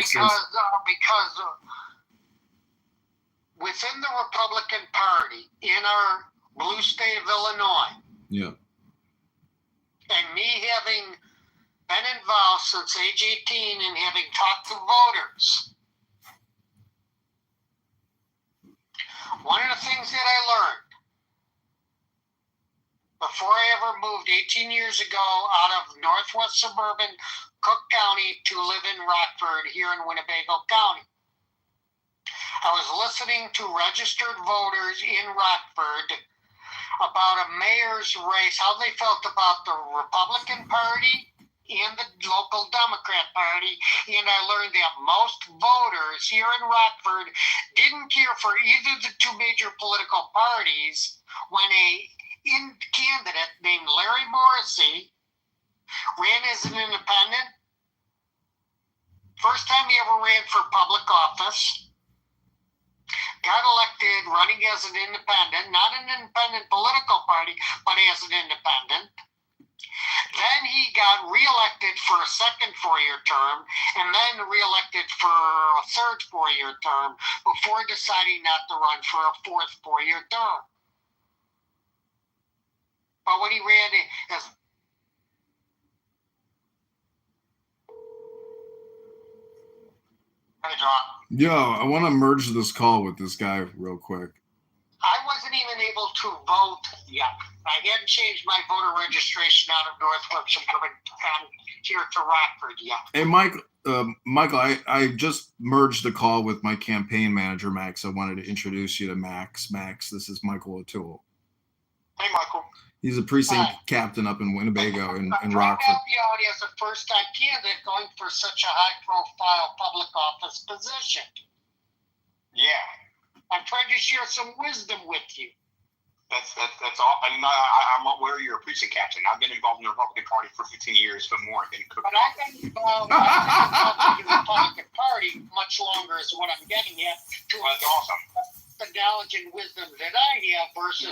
makes sense. Because within the Republican Party in our blue state of Illinois, yeah, and me having been involved since age 18 and having talked to voters, one of the things that I learned before I ever moved 18 years ago out of northwest suburban Cook County to live in Rockford here in Winnebago County, I was listening to registered voters in Rockford about a mayor's race, how they felt about the Republican Party and the local Democrat Party, and I learned that most voters here in Rockford didn't care for either of the two major political parties when a candidate named Larry Morrissey ran as an independent. First time he ever ran for public office. Got elected running as an independent, not an independent political party, but as an independent. Then he got reelected for a second 4-year term, and then reelected for a third 4-year term before deciding not to run for a fourth 4-year term. But when he ran as Hey, John. Yo, I want to merge this call with this guy real quick. I wasn't even able to vote yet. I hadn't changed my voter registration out of Northwest Suburban here to Rockford yet. Hey, Michael, I just merged the call with my campaign manager, Max. I wanted to introduce you to Max. Max, this is Michael O'Toole. Hey, Michael. He's a precinct captain up in Winnebago in Rockford. I help you out as a first-time candidate going for such a high-profile public office position. Yeah. I'm trying to share some wisdom with you. That's all. I'm aware you're a precinct captain. I've been involved in the Republican Party for 15 years, but more than Cook. But I've been involved in the Republican Party much longer is what I'm getting at. That's awesome. The knowledge and wisdom that I have versus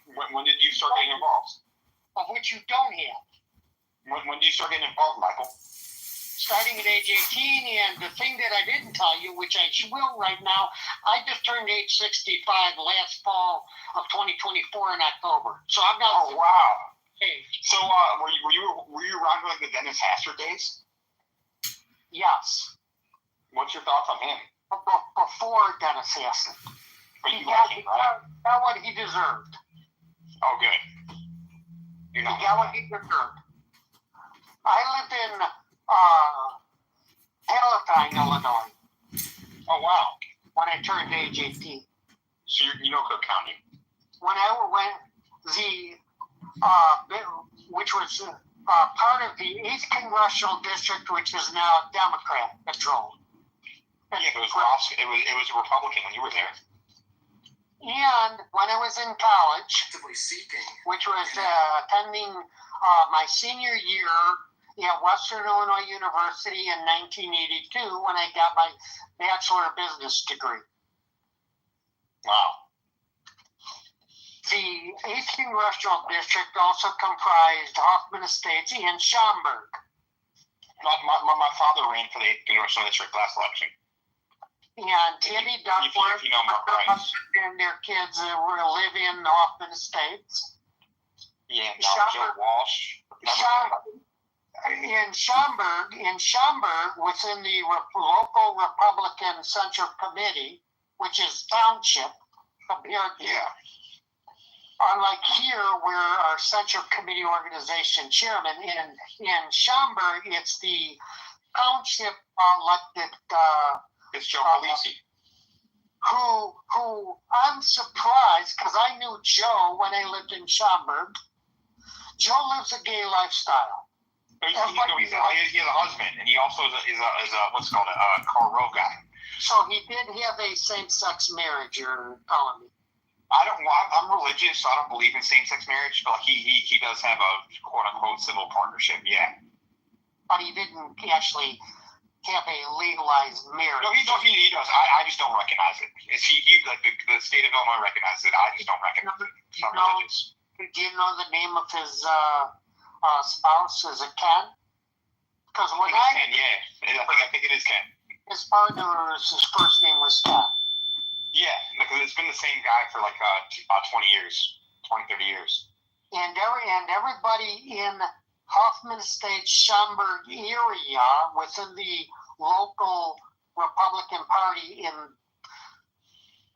when did you start getting involved? Of which you don't have. When did you start getting involved, Michael? Starting at age 18, and the thing that I didn't tell you, which I will right now, I just turned age 65 last fall of 2024 in October. So I'm not. Oh wow! Age. So were you around like the Dennis Hastert days? Yes. What's your thoughts on him? Before Dennis Hastert. He got what he deserved. Oh, good. He got what he deserved. I lived in Palatine, Illinois. Oh, wow. When I turned age 18. So you know Cook County. When which was part of the 8th Congressional District, which is now Democrat controlled. Yeah, it was a Republican when you were there. And when I was in college, which was attending my senior year at Western Illinois University in 1982, when I got my Bachelor of Business degree. Wow. The 8th Congressional District also comprised Hoffman Estates and Schaumburg. My father ran for the 8th Congressional District last election. And Tammy Duckworth and their kids live in Hoffman Estates. Yeah, Joe Walsh. In Schaumburg, within the local Republican Central Committee, which is township, compared to, unlike here, where our Central Committee organization chairman, in Schaumburg, it's the township elected. It's Joe Polisi. Who I'm surprised, because I knew Joe when I lived in Schaumburg. Joe lives a gay lifestyle. He has a husband, and he also is a what's called a Carl Rowe guy. So he did have a same-sex marriage, you're telling me? I'm religious, so I don't believe in same-sex marriage, but he does have a quote-unquote civil partnership, yeah. But he didn't actually have a legalized marriage. No, he does. I just don't recognize it. The state of Illinois recognizes it. I just don't recognize it. Do you know the name of his spouse? Is it Ken? Because when Ken, yeah. I think it is Ken. his partner's first name was Scott. Yeah, because it's been the same guy for like 20 years, 20, 30 years. And everybody in Huffman Estates, Schaumburg area, within the local Republican Party in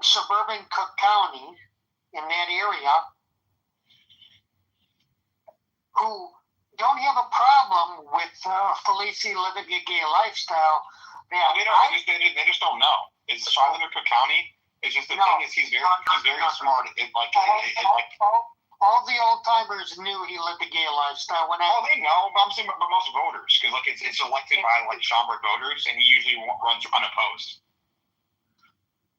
suburban Cook County, in that area, who don't have a problem with Felici living a gay lifestyle. They just don't know. It's so I live in Cook County. It's just the thing is he's very smart. All the old timers knew he lived a gay lifestyle. They know, but I'm saying, but most voters, because like it's elected by like Schaumburg voters, and he usually runs unopposed.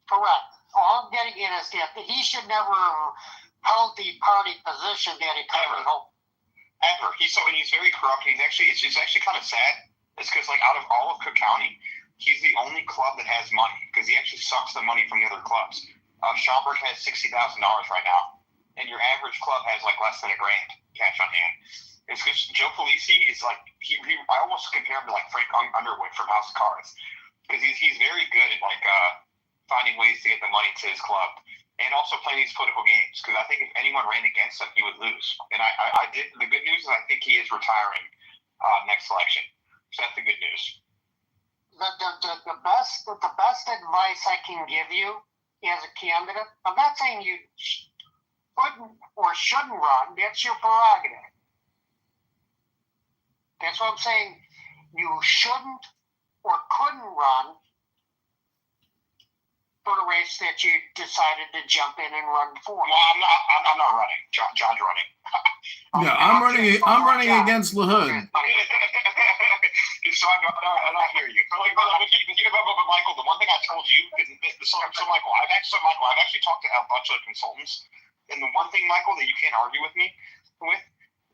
Correct. All I'm getting at is that he should never have held the party position that he currently holds. Ever. He's very corrupt. It's actually kind of sad. It's because like out of all of Cook County, he's the only club that has money because he actually sucks the money from the other clubs. Schaumburg has $60,000 right now, and your average club has like less than $1,000 cash on hand. It's because Joe Felici is like I almost compare him to like Frank Underwood from House of Cards because he's very good at like finding ways to get the money to his club. And also playing these political games, because I think if anyone ran against him, he would lose. And I did. The good news is I think he is retiring next election. So that's the good news. The best advice I can give you as a candidate, I'm not saying you couldn't or shouldn't run. That's your prerogative. That's what I'm saying. You shouldn't or couldn't run for the race that you decided to jump in and run for. Well, I'm not running. John's running. Yeah, I'm running against LaHood. So I'm not hear you. But Michael, the one thing I told you, so Michael, I've actually talked to a bunch of consultants, and the one thing, Michael, that you can't argue with me with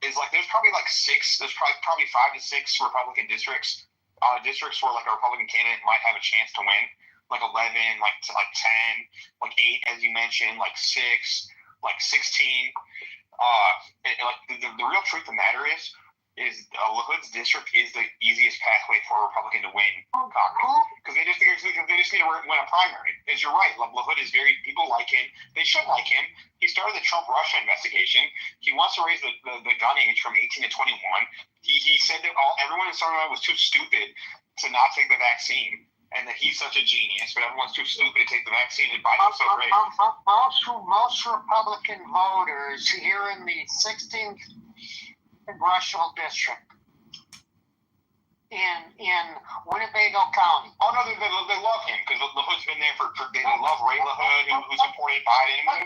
is like there's probably 5 to 6 Republican districts where like a Republican candidate might have a chance to win. Like 11, like 10, like 8, as you mentioned, like 6, like 16. The real truth of the matter is LaHood's district is the easiest pathway for a Republican to win Congress because they just need to win a primary. As you're right, LaHood is people like him. They should like him. He started the Trump-Russia investigation. He wants to raise the gun age from 18 to 21. He said that everyone in Southern was too stupid to not take the vaccine. And that he's such a genius, but everyone's too stupid to take the vaccine and Biden's so great. Most Republican voters here in the 16th congressional district in Winnebago County. Oh no, they love him because LaHood's been there for they love Ray LaHood who supported Biden. I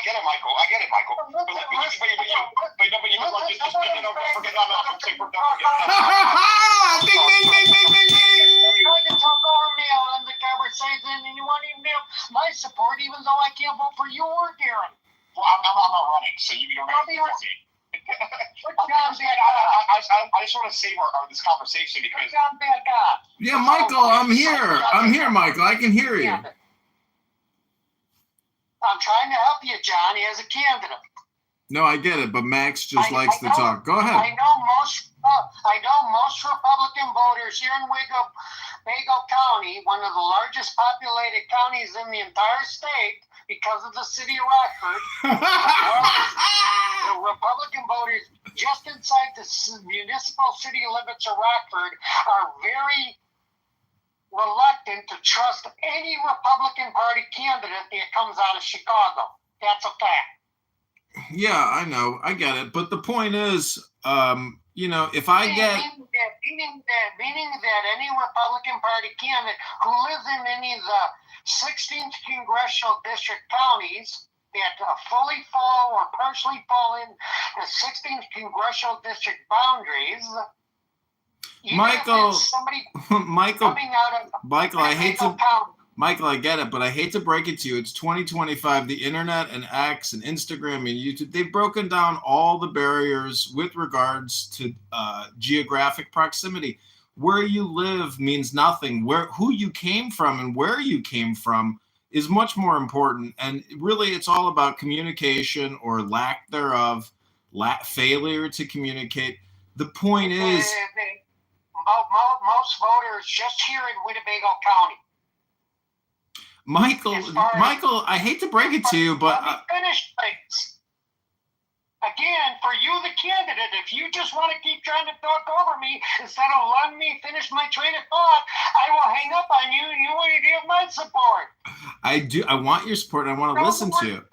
get it, Michael. But don't forget. You tried to talk over me on the conversation, and you want even my support, even though I can't vote for you or Darren. Well, I'm not running, so you don't have to vote for me. I just want to save this conversation because. Yeah, Michael, I'm here, Michael. I can hear you. I'm trying to help you, John, as a candidate. No, I get it, but Max just likes to talk. Go ahead. I know most Republican voters here in Winnebago County, one of the largest populated counties in the entire state, because of the city of Rockford. The Republican voters just inside the municipal city limits of Rockford are very reluctant to trust any Republican Party candidate that comes out of Chicago. That's a fact. Yeah, I know. I get it. But the point is, if I get... Meaning that any Republican Party candidate who lives in any of the 16th congressional district counties that fully fall or partially fall in the 16th congressional district boundaries... Michael, Michael, I get it, but I hate to break it to you. It's 2025. The internet and X and Instagram and YouTube, they've broken down all the barriers with regards to geographic proximity. Where you live means nothing. Who you came from and where you came from is much more important. And really, it's all about communication or lack thereof, failure to communicate. The point is... most voters just here in Winnebago County. Michael, I hate to break it to you, but let me finish things. Again, for you, the candidate, if you just want to keep trying to talk over me instead of letting me finish my train of thought, I will hang up on you and you won't give my support. I do. I want your support. And I want to listen to you.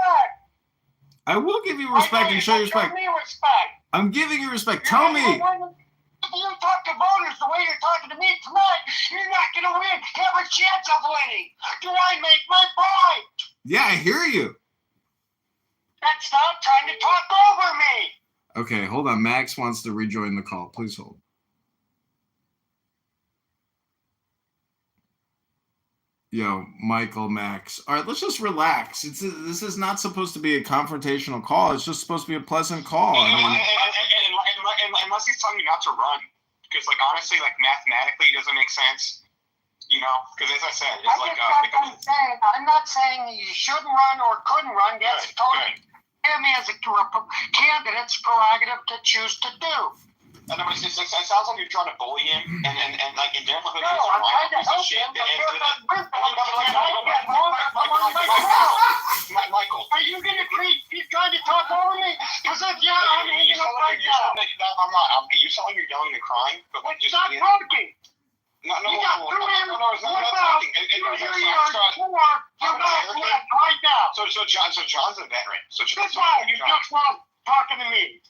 I will give you respect and show you respect. Me respect. I'm giving you respect. Tell me. If you talk to voters the way you're talking to me tonight, you're not going to win. Have a chance of winning. Do I make my point? Yeah, I hear you. Stop trying to talk over me. Okay, hold on. Max wants to rejoin the call. Please hold. Yo, Michael, Max. All right, let's just relax. This is not supposed to be a confrontational call. It's just supposed to be a pleasant call. Unless he's telling you not to run, because honestly, mathematically, it doesn't make sense. Because as I said, it's I'm not saying you shouldn't run or couldn't run. That's totally him as a candidate's prerogative to choose to do. And it sounds like you're trying to bully him, and in general, no, I'm trying to help him. Michael, are you going to keep trying to talk over me? Because if you're I'm hanging up right now. I'm not. You sound like you're yelling and crying, but just stop talking. No, it's not talking. Right now. So John's a veteran. So that's why you just not talking to me.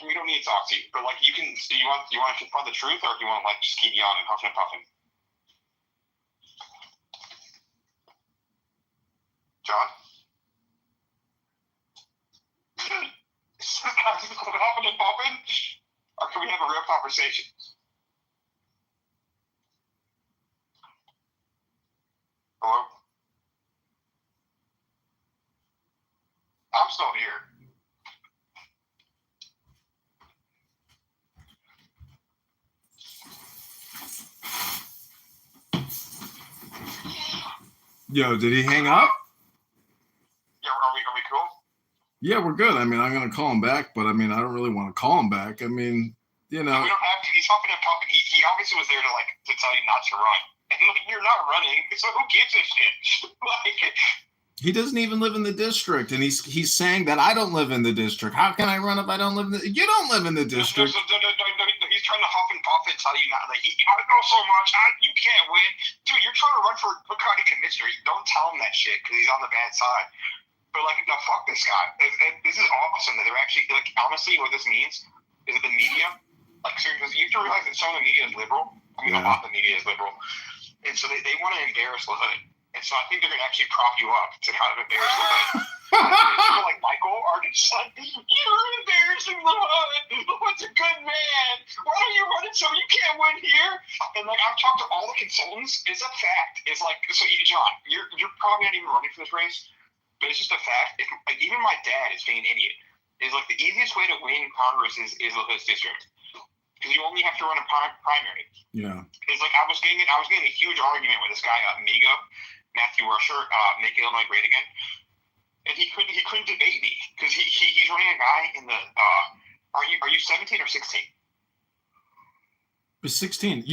We don't need to talk to you, but you can. Do you want to confront the truth, or do you want to just keep yelling and huffing and puffing? John. Huffing and puffing, or can we have a real conversation? Hello? I'm still here. Yo, did he hang up? Yeah, are we cool? Yeah, we're good. I'm going to call him back, but I don't really want to call him back. We don't have to. He's huffing and puffing. He obviously was there to tell you not to run. And you're not running, so who gives a shit? He doesn't even live in the district, and he's saying that I don't live in the district. How can I run if I don't live in the? You don't live in the district. No, he's trying to huff and puff and tell you not. I know so much. You can't win, dude. You're trying to run for Cook County Commissioner. Don't tell him that shit because he's on the bad side. But no, fuck this guy. This is awesome that they're actually honestly, what this means is that the media, seriously, you have to realize that some of the media is liberal. A lot of the media is liberal, and so they want to embarrass the hood. And so I think they're going to actually prop you up to kind of embarrass the hood. People like Michael are just like, you're embarrassing the hood. What's a good man? Why are you running so you can't win here? And I've talked to all the consultants. It's a fact. It's so John, you're probably not even running for this race, but it's just a fact. Even my dad is being an idiot. Is the easiest way to win Congress is the hood district. Because you only have to run a primary. Yeah. It's I was getting a huge argument with this guy, Migo, Matthew Rusher, Make Illinois Great Again, and he couldn't debate me because he's running a guy in the. Are you 17 or 16? It's 16.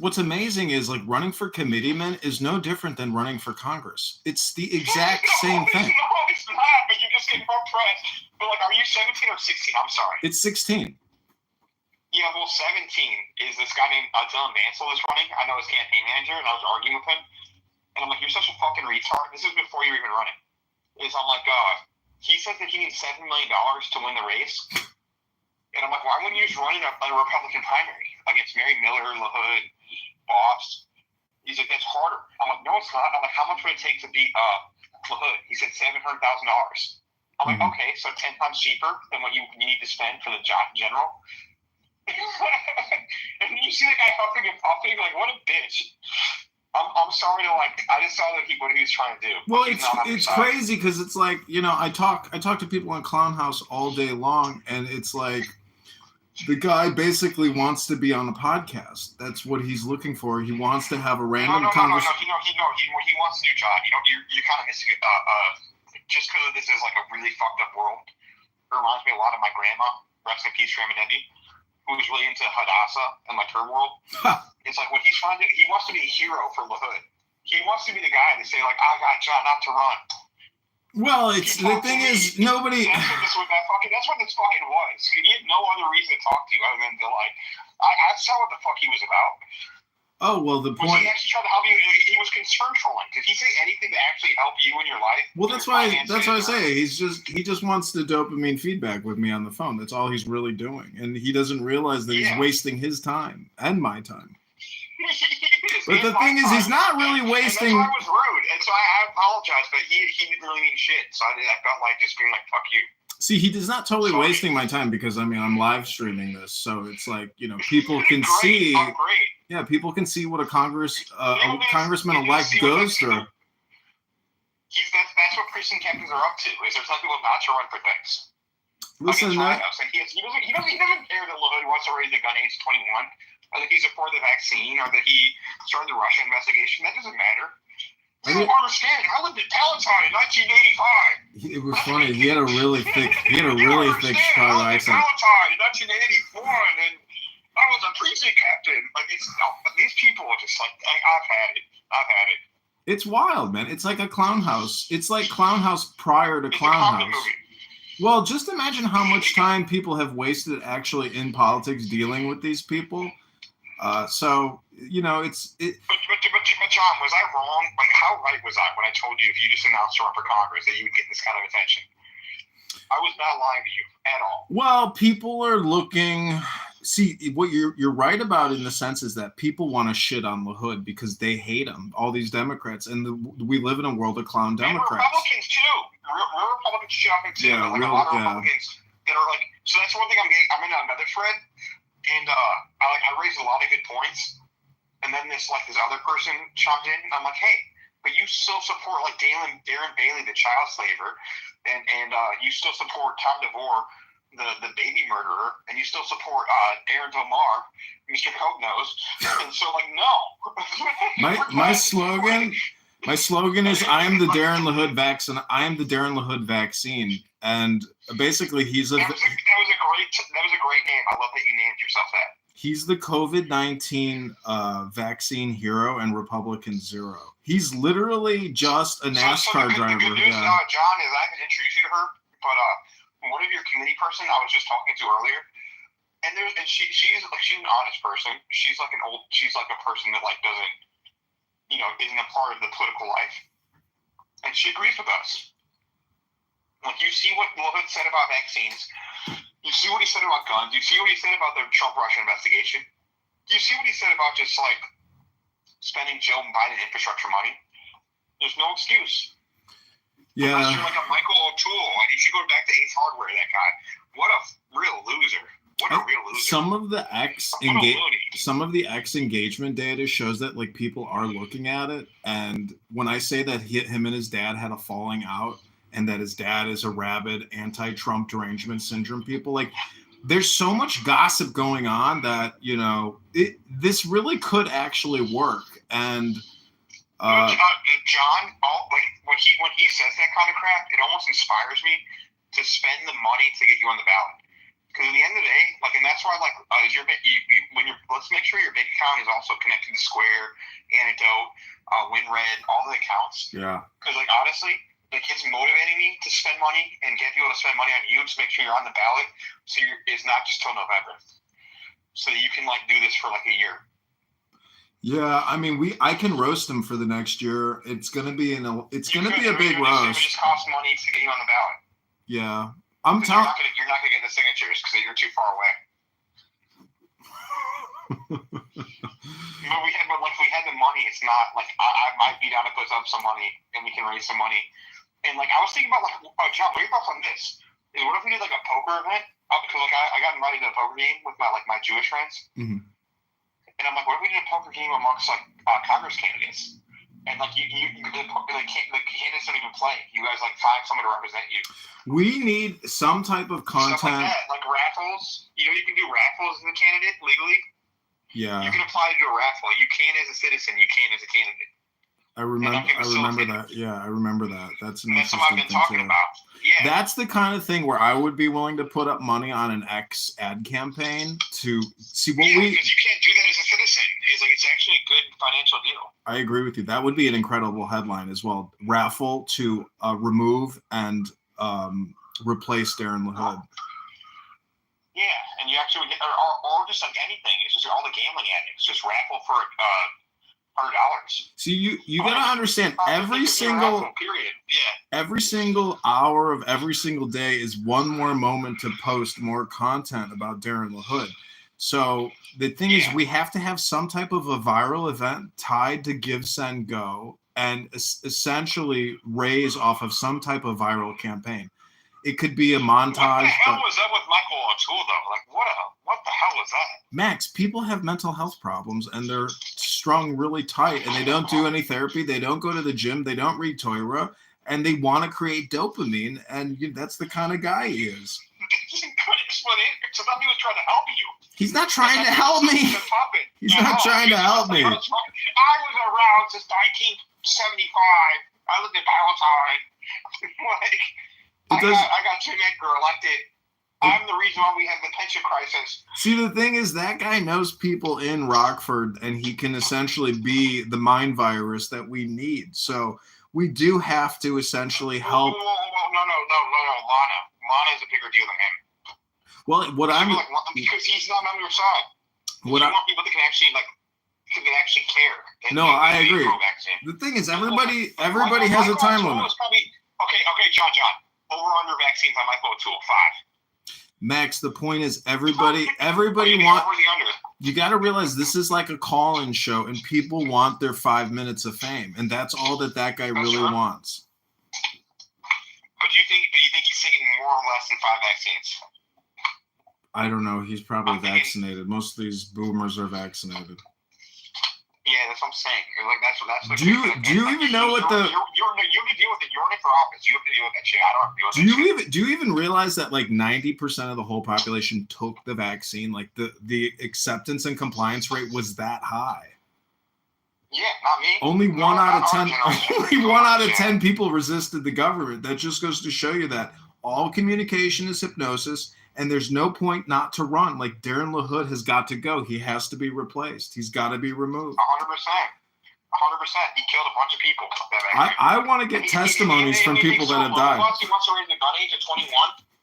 What's amazing is running for committeeman is no different than running for Congress. It's the exact same thing. No, it's not. But you just get more press. But are you 17 or 16? I'm sorry. It's 16. Yeah, well, 17 is this guy named Dylan Mansell is running. I know his campaign manager, and I was arguing with him. And I'm you're such a fucking retard. This is before you're even running. I'm he said that he needs $7 million to win the race. And I'm why wouldn't you just run in a Republican primary against Mary Miller, LaHood, Boss? He's that's harder. I'm no, it's not. I'm how much would it take to beat LaHood? He said $700,000. I'm okay, so 10 times cheaper than what you need to spend for the general. And you see the guy huffing and puffing, what a bitch. I'm sorry to I just saw what he was trying to do. Well, it's crazy because it's I talk to people in Clown House all day long, and it's the guy basically wants to be on a podcast. That's what he's looking for. He wants to have a random conversation. No. He wants to do John. You're kind of missing it. Just because this is a really fucked up world. It reminds me a lot of my grandma. Rest in peace, Grandma Debbie. who's really into Hadassah and like her world. It's like when he wants to be a hero for LaHood. He wants to be the guy to say like, I got John not to run. Well, it's the thing is nobody. That's what this fucking was. He had no other reason to talk to you other than to like. I saw what the fuck he was about. Oh well, the point. Was he actually trying to help you? He was concerned trolling. Did he say anything to actually help you in your life? Well, that's why I say he just wants the dopamine feedback with me on the phone. That's all he's really doing, and he doesn't realize that he's wasting his time and my time. But the thing is, he's not really wasting. And that's why I was rude, and so I apologize, but he didn't really mean shit. So I felt like just being like, "Fuck you." See, he's not totally wasting my time because I'm live streaming this, so it's like people can see. Yeah, people can see what a congressman-elect goes through. That's what precinct captains are up to. Is they're telling people not to run for things. Listen, he doesn't care that LaHood wants to raise the gun age 21, or that he's for the vaccine, or that he started the Russia investigation. That doesn't matter. You don't understand. I lived in Palatine in 1985. It was funny. He had a really thick Chicago accent. I lived in Palatine in 1984, and then I was a precinct captain. Like these people are just like, I've had it. It's wild, man. It's like a clown house. It's like Clown House prior to Clown House. Well, just imagine how much time people have wasted actually in politics dealing with these people. So it's. But John, was I wrong? Like, how right was I when I told you if you just announced to run for Congress that you would get this kind of attention? I was not lying to you at all. Well, people are looking. See, what you're right about in the sense is that people want to shit on LaHood because they hate him. All these Democrats, and we live in a world of clown Democrats. And Republicans too. Real Republicans shit on him too. Yeah, like a lot of Republicans that are like. So that's one thing I'm getting. I'm in another thread, and I raised a lot of good points, and then this other person chimed in, and I'm like, hey, but you still support like Darren Bailey, the child slaver, and you still support Tom DeVore, the baby murderer, and you still support Aaron Domar, Mr. Coke-Nose, and so like no. My slogan is I am the Darren LaHood vaccine. I am the Darren LaHood vaccine, and basically that was a great name. I love that you named yourself that. He's the COVID-19 vaccine hero and Republican zero. He's literally just a NASCAR driver. The good news, John, is I haven't introduced you to her, but one of your committee person I was just talking to earlier, and she's an honest person. She's like a person that like doesn't, isn't a part of the political life, and she agrees with us. Like you see what LaHood said about vaccines, you see what he said about guns, you see what he said about the Trump-Russia investigation, you see what he said about just like spending Joe Biden infrastructure money. There's no excuse. Yeah. Unless you're like a Michael O'Toole, and you should go back to Ace Hardware, that guy. What a real loser. Some of the X engagement data shows that like people are looking at it, and when I say that him and his dad had a falling out, and that his dad is a rabid anti-Trump derangement syndrome people, like there's so much gossip going on that this really could actually work. And John, when he says that kind of crap, it almost inspires me to spend the money to get you on the ballot. Because at the end of the day, and that's why, let's make sure your bank account is also connected to Square, Antidote, WinRed, all the accounts. Yeah. Because, honestly, it's motivating me to spend money and get people to spend money on you to make sure you're on the ballot. So it's not just till November. So that you can, do this for, a year. Yeah, I mean, I can roast him for the next year. It's gonna be a big roast. It just costs money to get you on the ballot. Yeah. You're not gonna get the signatures because you're too far away. But we had the money. It's not I might be down to put up some money and we can raise some money. And I was thinking about John, what are your thoughts on this? Is what if we did a poker event? Because I got invited to a poker game with my Jewish friends. Mm-hmm. And I'm like, what if we did a poker game amongst Congress candidates? And the candidates don't even play. You guys find someone to represent you. We need some type of content. Stuff like that, like raffles. You can do raffles as a candidate legally. Yeah. You can apply to do a raffle. You can as a citizen. You can as a candidate. I remember that. Yeah, I remember that. That's an That's what I've been talking about. Yeah. That's the kind of thing where I would be willing to put up money on an X ad campaign to see what because you can't do that as a citizen. It's actually a good financial deal. I agree with you. That would be an incredible headline as well. Raffle to remove and replace Darren LaHood. Yeah, and you actually get, or just like anything. It's just all the gambling addicts. Just raffle for $100. See, you gotta understand every single hour of every single day is one more moment to post more content about Darren LaHood. So the thing is, we have to have some type of a viral event tied to Give, Send, Go, and essentially raise off of some type of viral campaign. It could be a montage. What the hell was up with Michael O'Toole, though? Like, what the hell was that? Max, people have mental health problems, and they're strung really tight, and they don't do any therapy. They don't go to the gym. They don't read Toira, and they want to create dopamine, and that's the kind of guy he is. That's a good explanation. So that he was trying to help you. He's not trying to help me. He's not trying to help me. I was around since 1975. I lived in Palestine. I got Jim Edgar elected. I'm the reason why we have the pension crisis. See, the thing is, that guy knows people in Rockford, and he can essentially be the mind virus that we need. So we do have to essentially help. No, Lana. Lana is a bigger deal than him. Well, because he's not on your side. You want people that can actually care. No, I agree. The thing is, everybody has a time limit. Okay, John. Over-under vaccines on Michael O'Toole, 5. Max, the point is everybody wants. You got to realize this is like a call-in show, and people want their 5 minutes of fame, and that's all that guy really wants. But do you think he's taking more or less than 5 vaccines? I don't know. He's probably vaccinated. Most of these boomers are vaccinated. Yeah, that's what I'm saying. Like that's. Do you even know what the? You have to deal with it. You're running for office. You have to deal with that shit. I don't have to deal with that shit. Do you even realize that like 90% of the whole population took the vaccine? Like the acceptance and compliance rate was that high. Yeah, not me. Only one out of 10. Only 1 out of 10 people resisted the government. That just goes to show you that all communication is hypnosis. And there's no point not to run. Like Darren LaHood has got to go. He has to be replaced. He's got to be removed. 100%. He killed a bunch of people. I want to get testimonies from people that have died. He wants to raise the gun age at 21.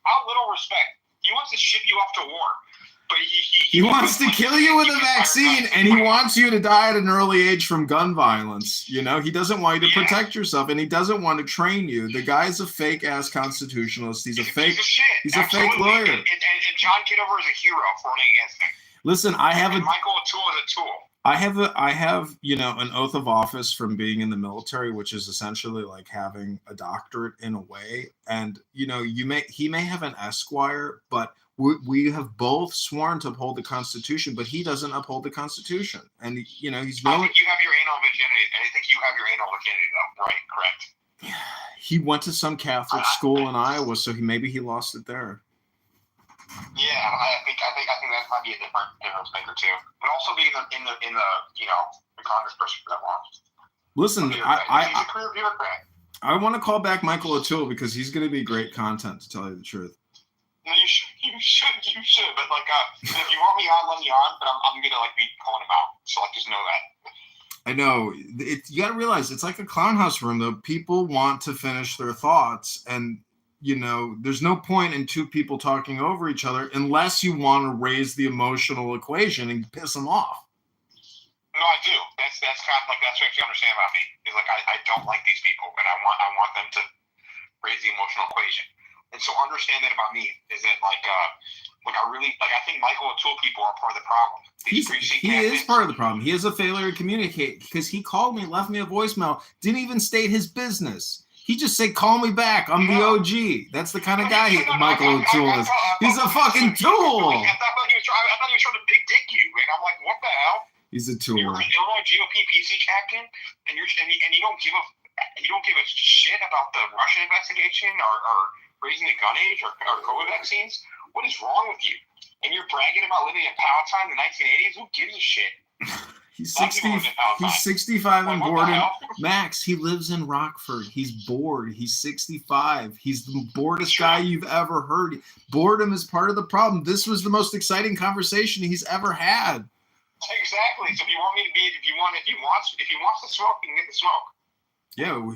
How little respect. He wants to ship you off to war. But he wants to kill you with a vaccine, and he wants you to die at an early age from gun violence. You know, he doesn't want you to protect yourself, and he doesn't want to train you. The guy's a fake-ass constitutionalist. He's a fake lawyer. And John Kitover is a hero for running against him. Listen, Michael O'Toole is a tool. I have an oath of office from being in the military, which is essentially like having a doctorate in a way. And he may have an Esquire, but we have both sworn to uphold the Constitution, but he doesn't uphold the Constitution. And he's no. I think you have your anal virginity. I think you have your anal virginity, though. Right? Correct. He went to some Catholic school in Iowa, so maybe he lost it there. Yeah, I think that might be a difference maker too. But also being in the congressperson for that long. Listen, he's a career bureaucrat. I want to call back Michael O'Toole because he's going to be great content, to tell you the truth. No, you should. But if you want me on, let me on. But I'm gonna be calling him out. So just know that. I know. You got to realize it's like a clown house room, though. People want to finish their thoughts, and there's no point in two people talking over each other unless you want to raise the emotional equation and piss them off. No, I do. That's kind of that's what you understand about me. Is I don't like these people, and I want them to raise the emotional equation. And so understand that about me is that I think Michael O'Toole people are part of the problem. He is part of the problem. He has a failure to communicate because he called me, left me a voicemail, didn't even state his business. He just said, "Call me back. I'm the OG." That's the kind of guy Michael O'Toole is. He's a fucking tool. I thought he was trying to big dick you, and I'm like, what the hell? He's a tool. You're an Illinois GOP PC captain, and you don't give a shit about the Russian investigation or raising the gun age or COVID vaccines. What is wrong with you? And you're bragging about living in Palatine in the 1980s? Who gives a shit? He's A lot of people 60. live in Palestine. He's 65 and Like, what bored. the hell? Max, he lives in Rockford. He's bored. He's 65. He's the boredest Sure. guy you've ever heard. Boredom is part of the problem. This was the most exciting conversation he's ever had. Exactly. So if you want me to be, if he wants to smoke, he can get the smoke. Yeah,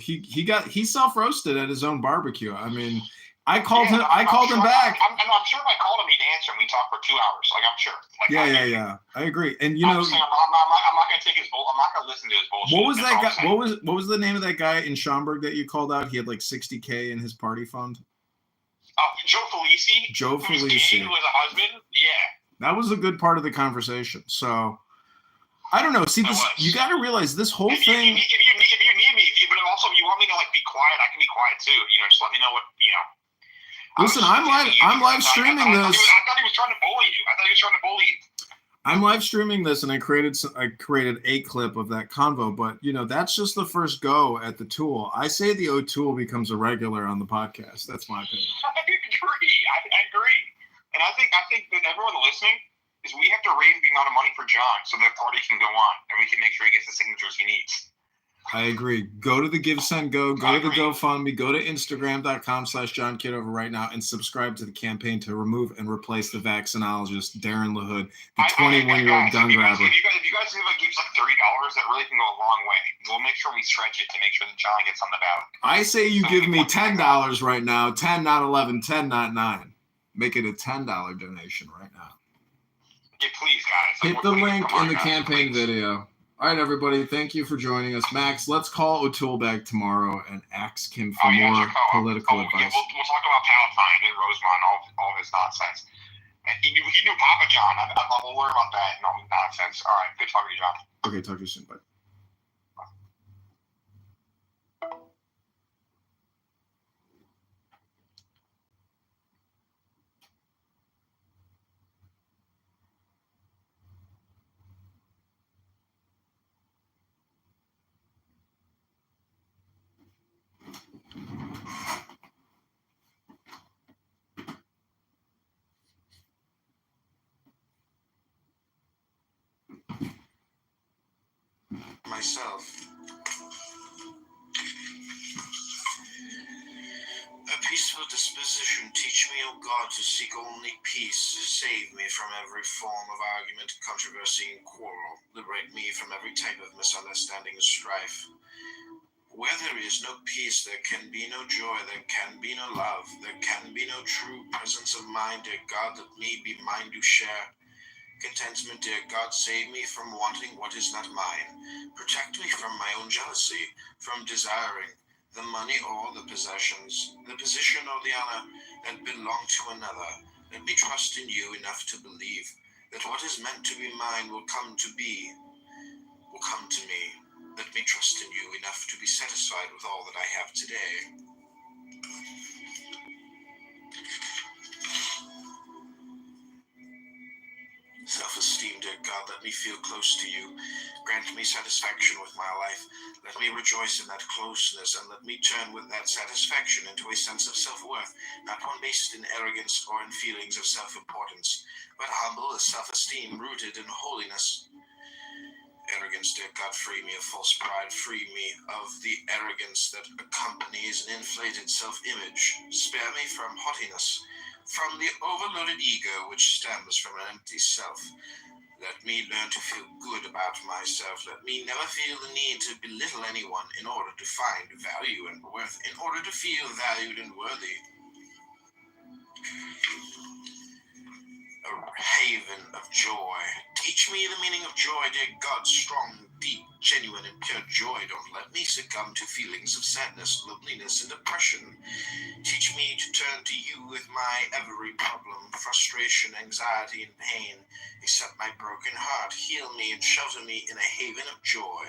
he self-roasted at his own barbecue. I mean, I called him back. I'm sure if I called him, he'd answer, and we talked for 2 hours. Like, I'm sure. Like, Yeah. I agree. And I'm not gonna take his bull. I'm not gonna listen to his bullshit. What was that guy? What was the name of that guy in Schaumburg that you called out? He had like $60K in his party fund. Joe Felici. Who was a husband. Yeah. That was a good part of the conversation. So I don't know. See, you got to realize this whole thing. If you need me, but also if you want me to like be quiet, I can be quiet too. Just let me know what. Listen, I'm live streaming this. I thought he was trying to bully you. I'm live streaming this, and I created a clip of that convo. But that's just the first go at the tool. I say the O'Toole becomes a regular on the podcast. That's my opinion. I agree, and I think that everyone listening is we have to raise the amount of money for John so the party can go on, and we can make sure he gets the signatures he needs. I agree. Go to the Give, Send, Go. Go to the GoFundMe. Go to Instagram.com/John Kitover right now and subscribe to the campaign to remove and replace the vaccinologist, Darren LaHood, the 21-year-old gun grabber. If you guys give like $30, that really can go a long way. We'll make sure we stretch it to make sure that John gets on the ballot. I say you give me $10 right now. 10, not 11. 10, not 9. Make it a $10 donation right now. Yeah, please, guys. Hit the link in the campaign video. All right, everybody. Thank you for joining us. Max, let's call O'Toole back tomorrow and ask him for more political advice. Yeah, we'll talk about Palatine and Rosemont, all his nonsense. And he knew Papa John. We'll worry about that and all the nonsense. All right, good talking to you, John. Okay, talk to you soon. Bye. Myself. A peaceful disposition, teach me, O God, to seek only peace. Save me from every form of argument, controversy, and quarrel. Liberate me from every type of misunderstanding and strife. Where there is no peace, there can be no joy, there can be no love, there can be no true presence of mind. Dear God, let me be mine to share. Contentment, dear God, save me from wanting what is not mine. Protect me from my own jealousy, from desiring the money or the possessions, the position or the honor that belong to another. Let me trust in you enough to believe that what is meant to be mine will come to me. Let me trust in you enough to be satisfied with all that I have today. Self-esteem, dear God, let me feel close to you. Grant me satisfaction with my life. Let me rejoice in that closeness, and let me turn with that satisfaction into a sense of self-worth, not one based in arrogance or in feelings of self-importance, but humble as self-esteem rooted in holiness. Arrogance, dear God, free me of false pride. Free me of the arrogance that accompanies an inflated self-image. Spare me from haughtiness, from the overloaded ego which stems from an empty self. Let me learn to feel good about myself. Let me never feel the need to belittle anyone in order to find value and worth, in order to feel valued and worthy. A haven of joy. Teach me the meaning of joy, dear God, strong, deep, genuine, and pure joy. Don't let me succumb to feelings of sadness, loneliness, and depression. Teach me to turn to you with my every problem, frustration, anxiety, and pain. Accept my broken heart, heal me, and shelter me in a haven of joy.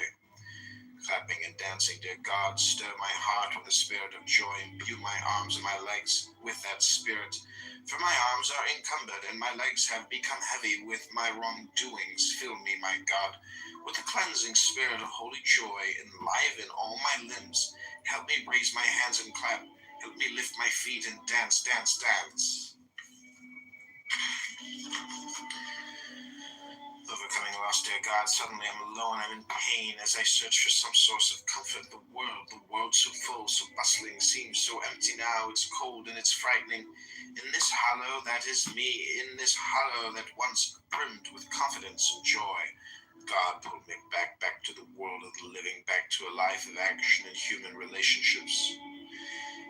Clapping and dancing, dear God, stir my heart with the spirit of joy, imbue my arms and my legs with that spirit. For my arms are encumbered, and my legs have become heavy with my wrongdoings. Fill me, my God, with the cleansing spirit of holy joy. Enliven all my limbs. Help me raise my hands and clap. Help me lift my feet and dance, dance, dance. Overcoming loss, dear God, suddenly I'm alone, I'm in pain as I search for some source of comfort. The world so full, so bustling, seems so empty now. It's cold and it's frightening. In this hollow that is me, in this hollow that once brimmed with confidence and joy, God pulled me back to the world of the living, back to a life of action and human relationships.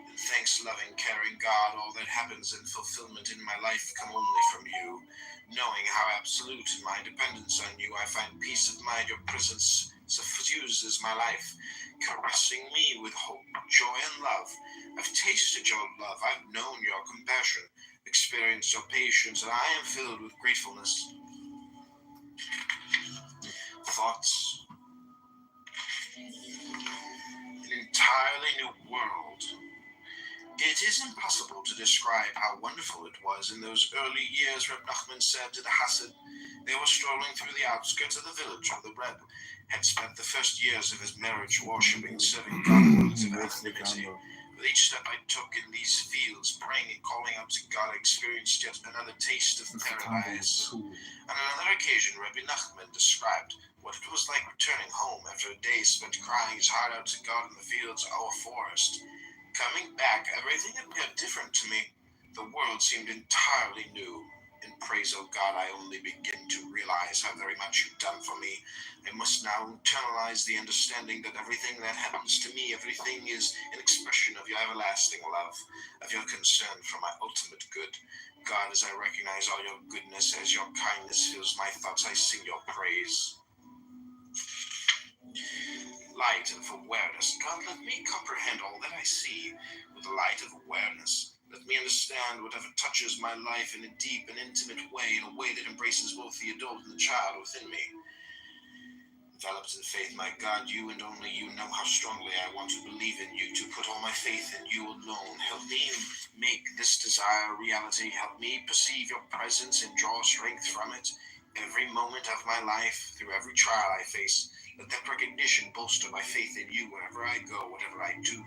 And thanks, loving, caring God, all that happens in fulfillment in my life come only from you. Knowing how absolute in my dependence on you, I find peace of mind. Your presence suffuses my life, caressing me with hope, joy, and love. I've tasted your love, I've known your compassion, experienced your patience, and I am filled with gratefulness. Thoughts. An entirely new world. It is impossible to describe how wonderful it was in those early years, Reb Nachman said to the Hasid. They were strolling through the outskirts of the village where the Reb had spent the first years of his marriage worshipping and serving God in words of anonymity. With each step I took in these fields, praying and calling out to God, I experienced yet another taste of paradise. On another occasion, Rabbi Nachman described what it was like returning home after a day spent crying his heart out to God in the fields of our forest. Coming back, everything appeared different to me. The world seemed entirely new. In praise, O God, I only begin to realize how very much you've done for me. I must now internalize the understanding that everything that happens to me, everything is an expression of your everlasting love, of your concern for my ultimate good. God, as I recognize all your goodness, as your kindness fills my thoughts, I sing your praise. Light of awareness. God, let me comprehend all that I see with the light of awareness. Let me understand whatever touches my life in a deep and intimate way, in a way that embraces both the adult and the child within me. Enveloped in faith, my God, you and only you know how strongly I want to believe in you, to put all my faith in you alone. Help me make this desire a reality. Help me perceive your presence and draw strength from it. Every moment of my life, through every trial I face, let that recognition bolster my faith in you wherever I go, whatever I do.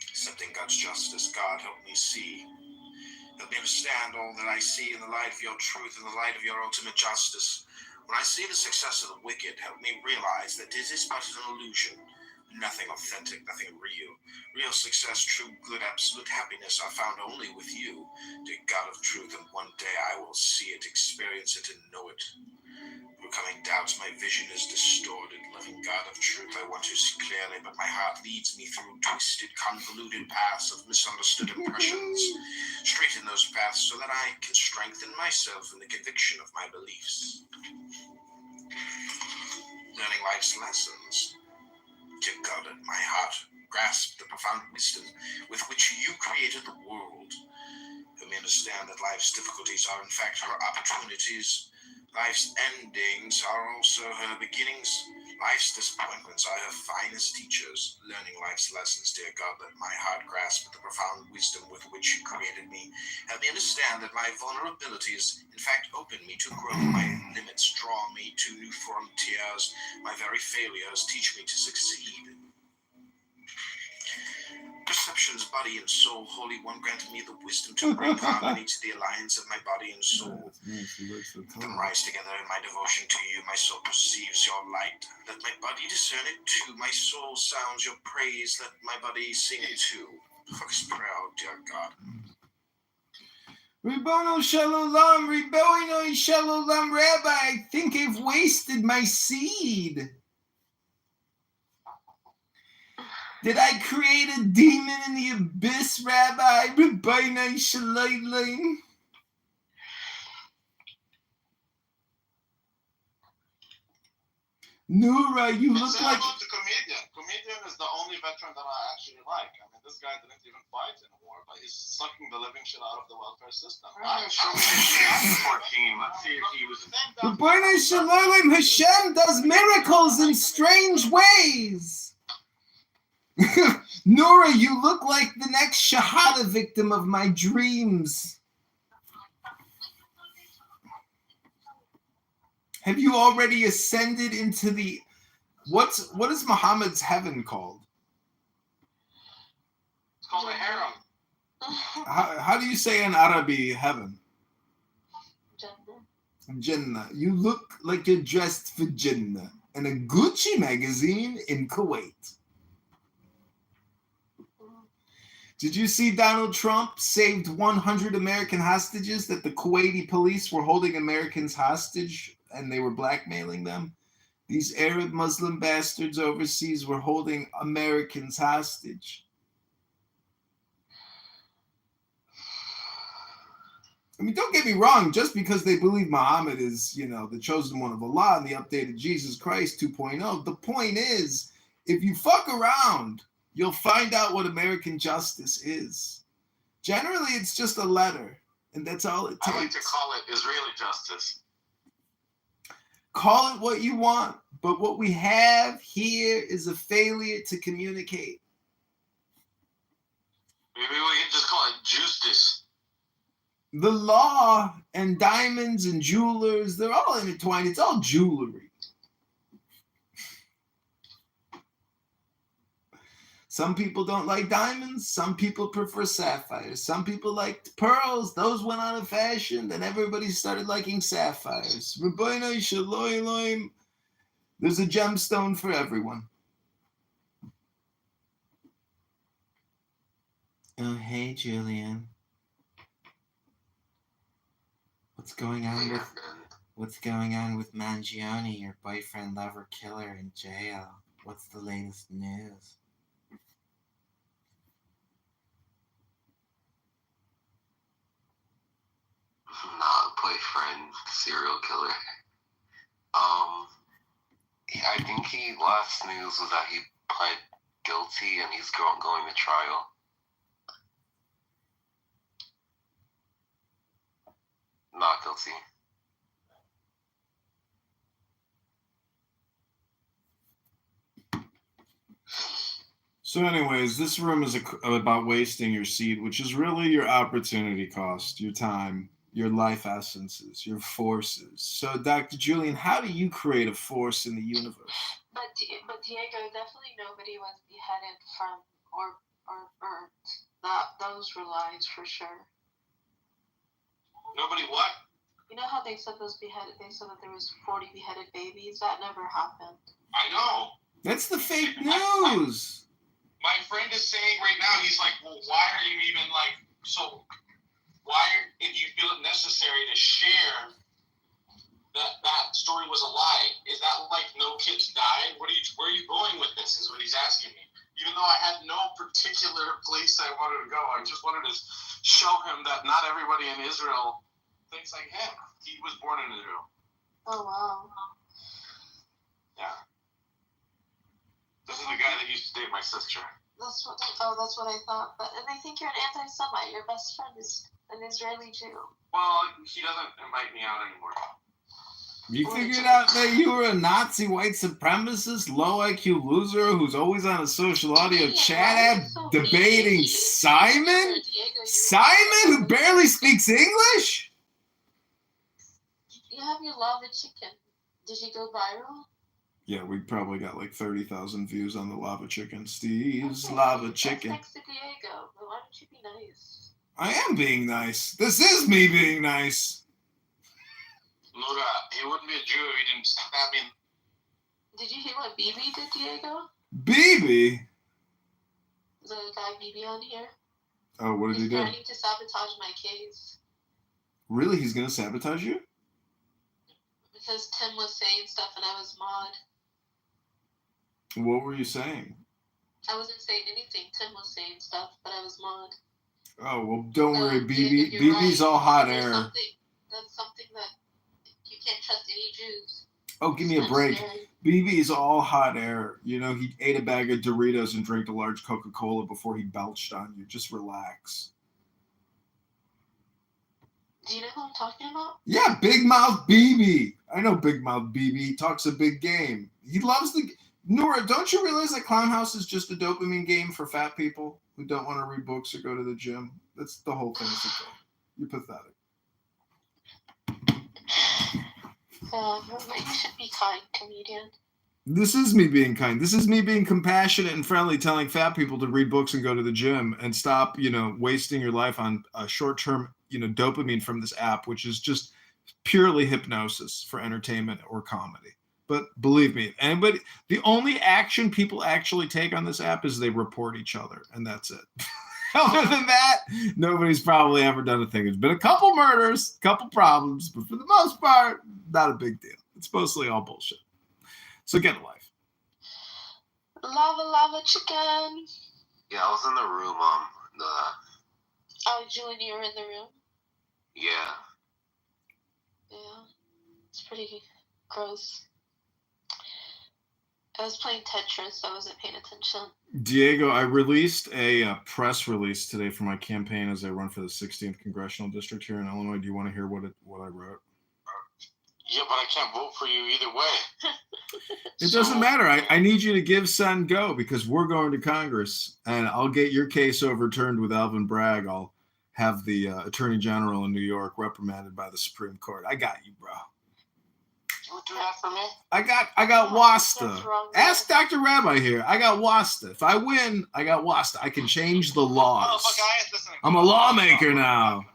Accepting God's justice, God, help me see. Help me understand all that I see in the light of your truth, in the light of your ultimate justice. When I see the success of the wicked, help me realize that it is but an illusion. Nothing authentic, nothing real. Real success, true good, absolute happiness are found only with you, dear God of truth, and one day I will see it, experience it, and know it. Overcoming doubts, my vision is distorted. Loving God of truth, I want to see clearly, but my heart leads me through twisted, convoluted paths of misunderstood impressions. Straighten those paths so that I can strengthen myself in the conviction of my beliefs. Learning life's lessons. Dear God, let my heart grasp the profound wisdom with which you created the world. Let me understand that life's difficulties are in fact her opportunities. Life's endings are also her beginnings. Life's disappointments are her finest teachers. Learning life's lessons, dear God, let my heart grasp the profound wisdom with which you created me. Help me understand that my vulnerabilities in fact open me to growth. My limits draw me to new frontiers. My very failures teach me to succeed. Perceptions, body and soul, Holy One, grant me the wisdom to bring harmony to the alliance of my body and soul. Let them rise together in my devotion to you. My soul perceives your light. Let my body discern it too. My soul sounds your praise. Let my body sing it too. Focus prayer, oh dear God. Ribono Shalom, Ribono Shalom, Rabbi, I think I've wasted my seed. Did I create a demon in the abyss, Rabbi? Ribono Shalom. Nura, you look like... about the comedian. Comedian is the only veteran that I actually like. I mean, this guy didn't even fight in a war, but he's sucking the living shit out of the welfare system. I'm sure we can 14. Let's see if he was... Ribono Shalom, Hashem does miracles in strange ways. Nora, you look like the next Shahada victim of my dreams. Have you already ascended into the... What is Muhammad's heaven called? It's called a harem. How do you say in Arabic heaven? Jinnah, you look like you're dressed for Jinnah in a Gucci magazine in Kuwait. Did you see Donald Trump saved 100 American hostages that the Kuwaiti police were holding Americans hostage and they were blackmailing them? These Arab Muslim bastards overseas were holding Americans hostage. I mean, don't get me wrong, just because they believe Muhammad is, the chosen one of Allah and the updated Jesus Christ 2.0, the point is, if you fuck around, you'll find out what American justice is. Generally, it's just a letter, and that's all it takes. I like to call it Israeli justice. Call it what you want, but what we have here is a failure to communicate. Maybe we can just call it justice. The law and diamonds and jewelers, they're all intertwined. It's all jewelry. Some people don't like diamonds. Some people prefer sapphires. Some people liked pearls. Those went out of fashion. Then everybody started liking sapphires. Rabbeinu Shalom Elohim. There's a gemstone for everyone. Oh, hey, Julian. What's going on with Mangione, your boyfriend, lover, killer in jail? What's the latest news? Not boyfriend, serial killer. I think last news was that he pled guilty and he's going to trial. Not guilty. So anyways, this room is about wasting your seed, which is really your opportunity cost, your time, your life essences, your forces. So Dr. Julian, how do you create a force in the universe? But Diego, definitely nobody was beheaded from or burnt. Those were lies for sure. Nobody what? You know how they said they said that there was 40 beheaded babies? That never happened. I know. That's the fake news. My friend is saying right now, he's like, well, why are you even why did you feel it necessary to share that story was a lie? Is that like no kids died? Where are you going with this is what he's asking me. Even though I had no particular place I wanted to go, I just wanted to show him that not everybody in Israel thinks like him. He was born in Israel. Oh, wow. Yeah. This is the guy that used to date my sister. That's what I thought. And I think you're an anti-Semite. Your best friend is an Israeli Jew. Well, he doesn't invite me out anymore. You figured out that you were a Nazi white supremacist, low IQ loser who's always on a social audio chat app debating Simon? Simon, who barely speaks English? You have your lava chicken. Did you go viral? Yeah, we probably got like 30,000 views on the lava chicken. Steve's lava chicken. That's next to Diego. But why don't you be nice? I am being nice. This is me being nice. Laura, he wouldn't be a Jew if he didn't stab me. Did you hear what BB did, Diego? BB? The guy BB on here? Oh, what did he do? He's planning to sabotage my case. Really? He's going to sabotage you? Because Tim was saying stuff and I was mod. What were you saying? I wasn't saying anything. Tim was saying stuff, but I was mod. Oh, well, don't worry, BB. Diego, BB's all hot air. That's something that you can't trust any Jews. Oh, give me a break. BB is all hot air. You know, he ate a bag of Doritos and drank a large Coca-Cola before he belched on you. Just relax. Do you know who I'm talking about? Yeah, Big Mouth BB. I know Big Mouth BB. He talks a big game. He loves the... Nora, don't you realize that Clown House is just a dopamine game for fat people who don't want to read books or go to the gym? That's the whole thing. You're pathetic. You should be kind, comedian. This is me being kind. This is me being compassionate and friendly, telling fat people to read books and go to the gym and stop, wasting your life on a short-term, dopamine from this app, which is just purely hypnosis for entertainment or comedy. But believe me, the only action people actually take on this app is they report each other, and that's it. Other than that, nobody's probably ever done a thing. There's been a couple murders, a couple problems, but for the most part, not a big deal. It's mostly all bullshit. So get a life. Lava chicken. Yeah, I was in the room. Oh, Julian, you were in the room? Yeah. Yeah. It's pretty gross. I was playing Tetris, so I wasn't paying attention. Diego, I released a press release today for my campaign as I run for the 16th congressional district here in Illinois. Do you want to hear what I wrote? Yeah, but I can't vote for you either way. It doesn't matter. I need you to give, send, go, because we're going to Congress, and I'll get your case overturned with Alvin Bragg. I'll have the Attorney General in New York reprimanded by the Supreme Court. I got you, bro. You would do that for me? I got Wasta. That's wrong. Ask Dr. Rabbi here. I got Wasta. If I win, I got Wasta. I can change the laws. I'm a lawmaker now.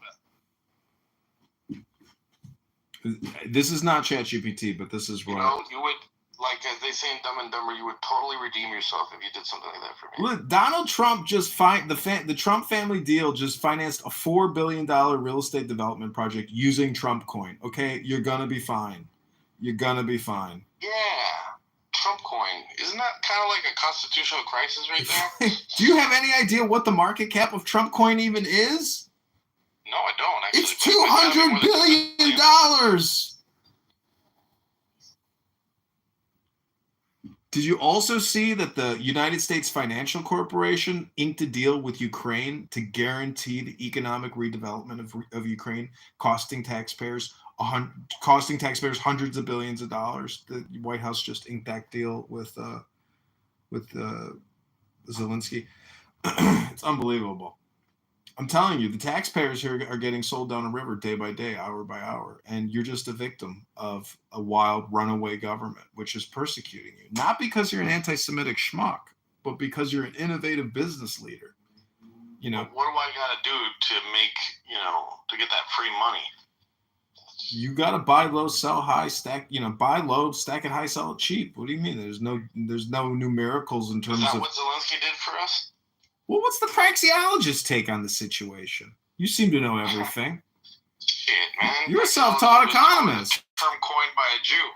This is not ChatGPT, but this is You right. know, you would, like as they say in Dumb and Dumber, you would totally redeem yourself if you did something like that for me. Look, Donald Trump just the Trump family deal just financed a $4 billion real estate development project using Trump coin. Okay, you're gonna be fine. You're gonna be fine. Yeah, Trump coin. Isn't that kind of like a constitutional crisis right there? Do you have any idea what the market cap of Trump coin even is? No, I don't. Actually, It's $200 billion. Did you also see that the United States Financial Corporation inked a deal with Ukraine to guarantee the economic redevelopment of Ukraine, costing taxpayers hundreds of billions of dollars? The White House just inked that deal with Zelensky. It's unbelievable. I'm telling you, the taxpayers here are getting sold down a river day by day, hour by hour, and you're just a victim of a wild runaway government, which is persecuting you. Not because you're an anti-Semitic schmuck, but because you're an innovative business leader. You know, what do I gotta do to make, to get that free money? You gotta buy low, sell high, stack. Buy low, stack it high, sell it cheap. What do you mean? There's no new miracles in terms of. Is that what Zelensky did for us? Well, what's the praxeologist take on the situation? You seem to know everything. Shit, man. You're a self-taught economist. Term coined by a Jew.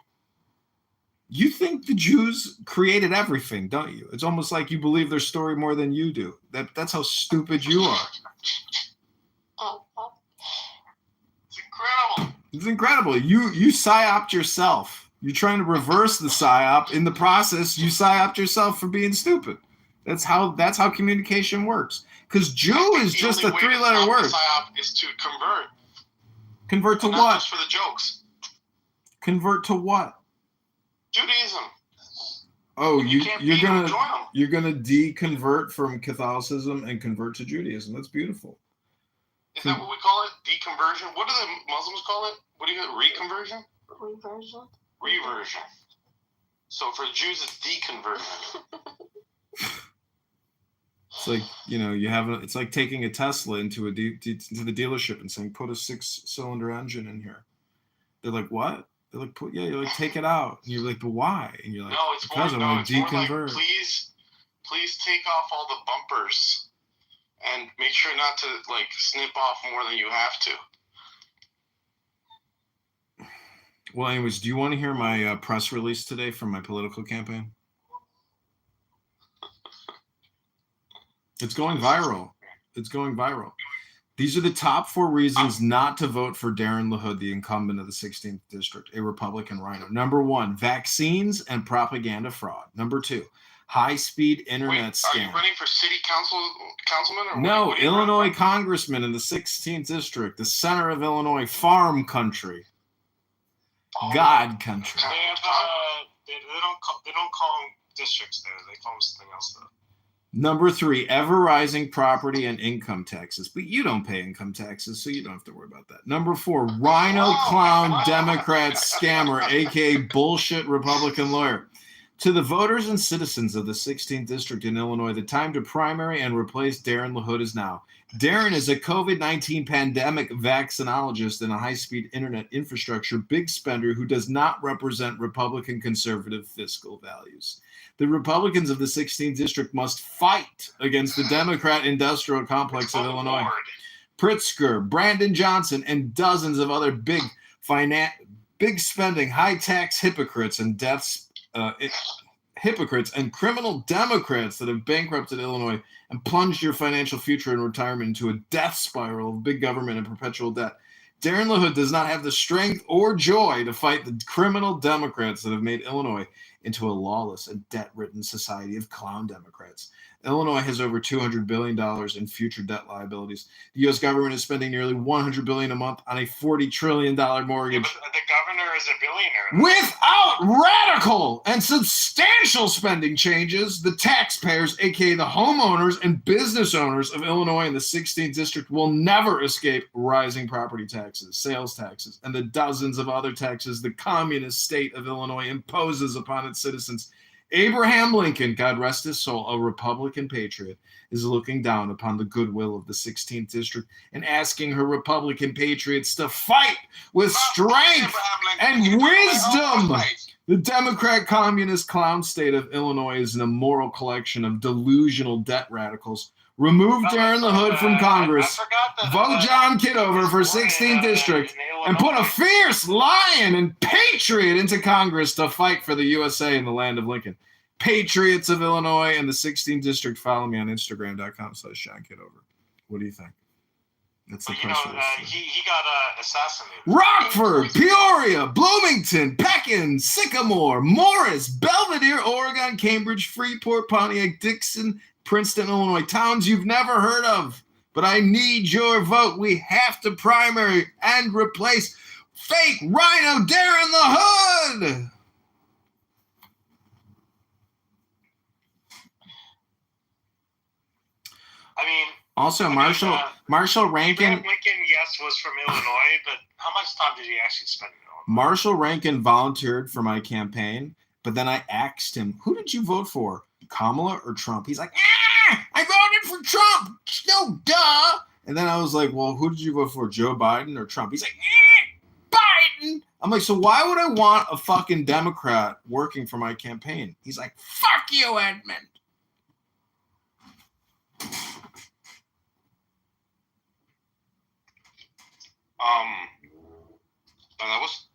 You think the Jews created everything, don't you? It's almost like you believe their story more than you do. That's how stupid you are. It's incredible. It's incredible. You psyoped yourself. You're trying to reverse the psyop. In the process, you psyoped yourself for being stupid. That's how communication works. Because Jew is just a 3-letter word. Psyop is to convert. Convert to Not what? just for the jokes. Convert to what? Judaism. Oh, you're gonna deconvert from Catholicism and convert to Judaism. That's beautiful. Is that what we call it? Deconversion? What do the Muslims call it? What do you call it? Reconversion? Reversion. So for the Jews, it's deconversion. It's like, it's like taking a Tesla into the dealership and saying, put a 6-cylinder engine in here. They're like, what? They're like, you're like, take it out. And you're like, but why? And you're like, no, it's because more, I want to deconvert. More like, please take off all the bumpers and make sure not to snip off more than you have to. Well, anyways, do you want to hear my press release today from my political campaign? It's going viral. These are the top 4 reasons not to vote for Darren LaHood, the incumbent of the 16th district, a Republican rhino. Number 1, vaccines and propaganda fraud. Number 2, high-speed internet scam. Are you running for city councilman? Or no, Illinois congressman in the 16th district, the center of Illinois, farm country, God country. They don't call them districts there. They call them something else though. Number 3, ever-rising property and income taxes. But you don't pay income taxes, so you don't have to worry about that. Number 4, rhino clown Democrat scammer, a.k.a. bullshit Republican lawyer. To the voters and citizens of the 16th District in Illinois, the time to primary and replace Darren LaHood is now. Darren is a COVID-19 pandemic vaccinologist and a high-speed internet infrastructure big spender who does not represent Republican conservative fiscal values. The Republicans of the 16th District must fight against the Democrat industrial complex of Illinois. Pritzker, Brandon Johnson, and dozens of other big spending, high-tax hypocrites and hypocrites and criminal Democrats that have bankrupted Illinois and plunged your financial future and retirement into a death spiral of big government and perpetual debt. Darren LaHood does not have the strength or joy to fight the criminal Democrats that have made Illinois into a lawless and debt-ridden society of clown Democrats. Illinois has over $200 billion in future debt liabilities. The U.S. government is spending nearly $100 billion a month on a $40 trillion mortgage. Yeah, but the governor is a billionaire. Without radical and substantial spending changes, the taxpayers, aka the homeowners and business owners of Illinois and the 16th District, will never escape rising property taxes, sales taxes, and the dozens of other taxes the communist state of Illinois imposes upon its citizens. Abraham Lincoln, God rest his soul, a Republican patriot, is looking down upon the goodwill of the 16th District and asking her Republican patriots to fight with strength and wisdom. The Democrat communist clown state of Illinois is an immoral collection of delusional debt radicals. Remove Darren LaHood from Congress, vote John Kitover for 16th District, and put a fierce lion and patriot into Congress to fight for the USA and the land of Lincoln. Patriots of Illinois and the 16th District, follow me on Instagram.com/John Kitover. What do you think? That's the press release. He got assassinated. Rockford, Peoria, Bloomington, Pekin, Sycamore, Morris, Belvedere, Oregon, Cambridge, Freeport, Pontiac, Dixon, Princeton, Illinois, towns you've never heard of. But I need your vote. We have to primary and replace fake rhino Darren LaHood. I mean, also, Marshall Rankin. Lincoln, yes, was from Illinois, but how much time did he actually spend in Illinois? Marshall Rankin volunteered for my campaign, but then I asked him, "Who did you vote for? Kamala or Trump?" He's like, I voted for Trump. No, duh. And then I was like, well, who did you vote for, Joe Biden or Trump? He's like, Biden. I'm like, so why would I want a fucking Democrat working for my campaign? He's like, fuck you, Edmund.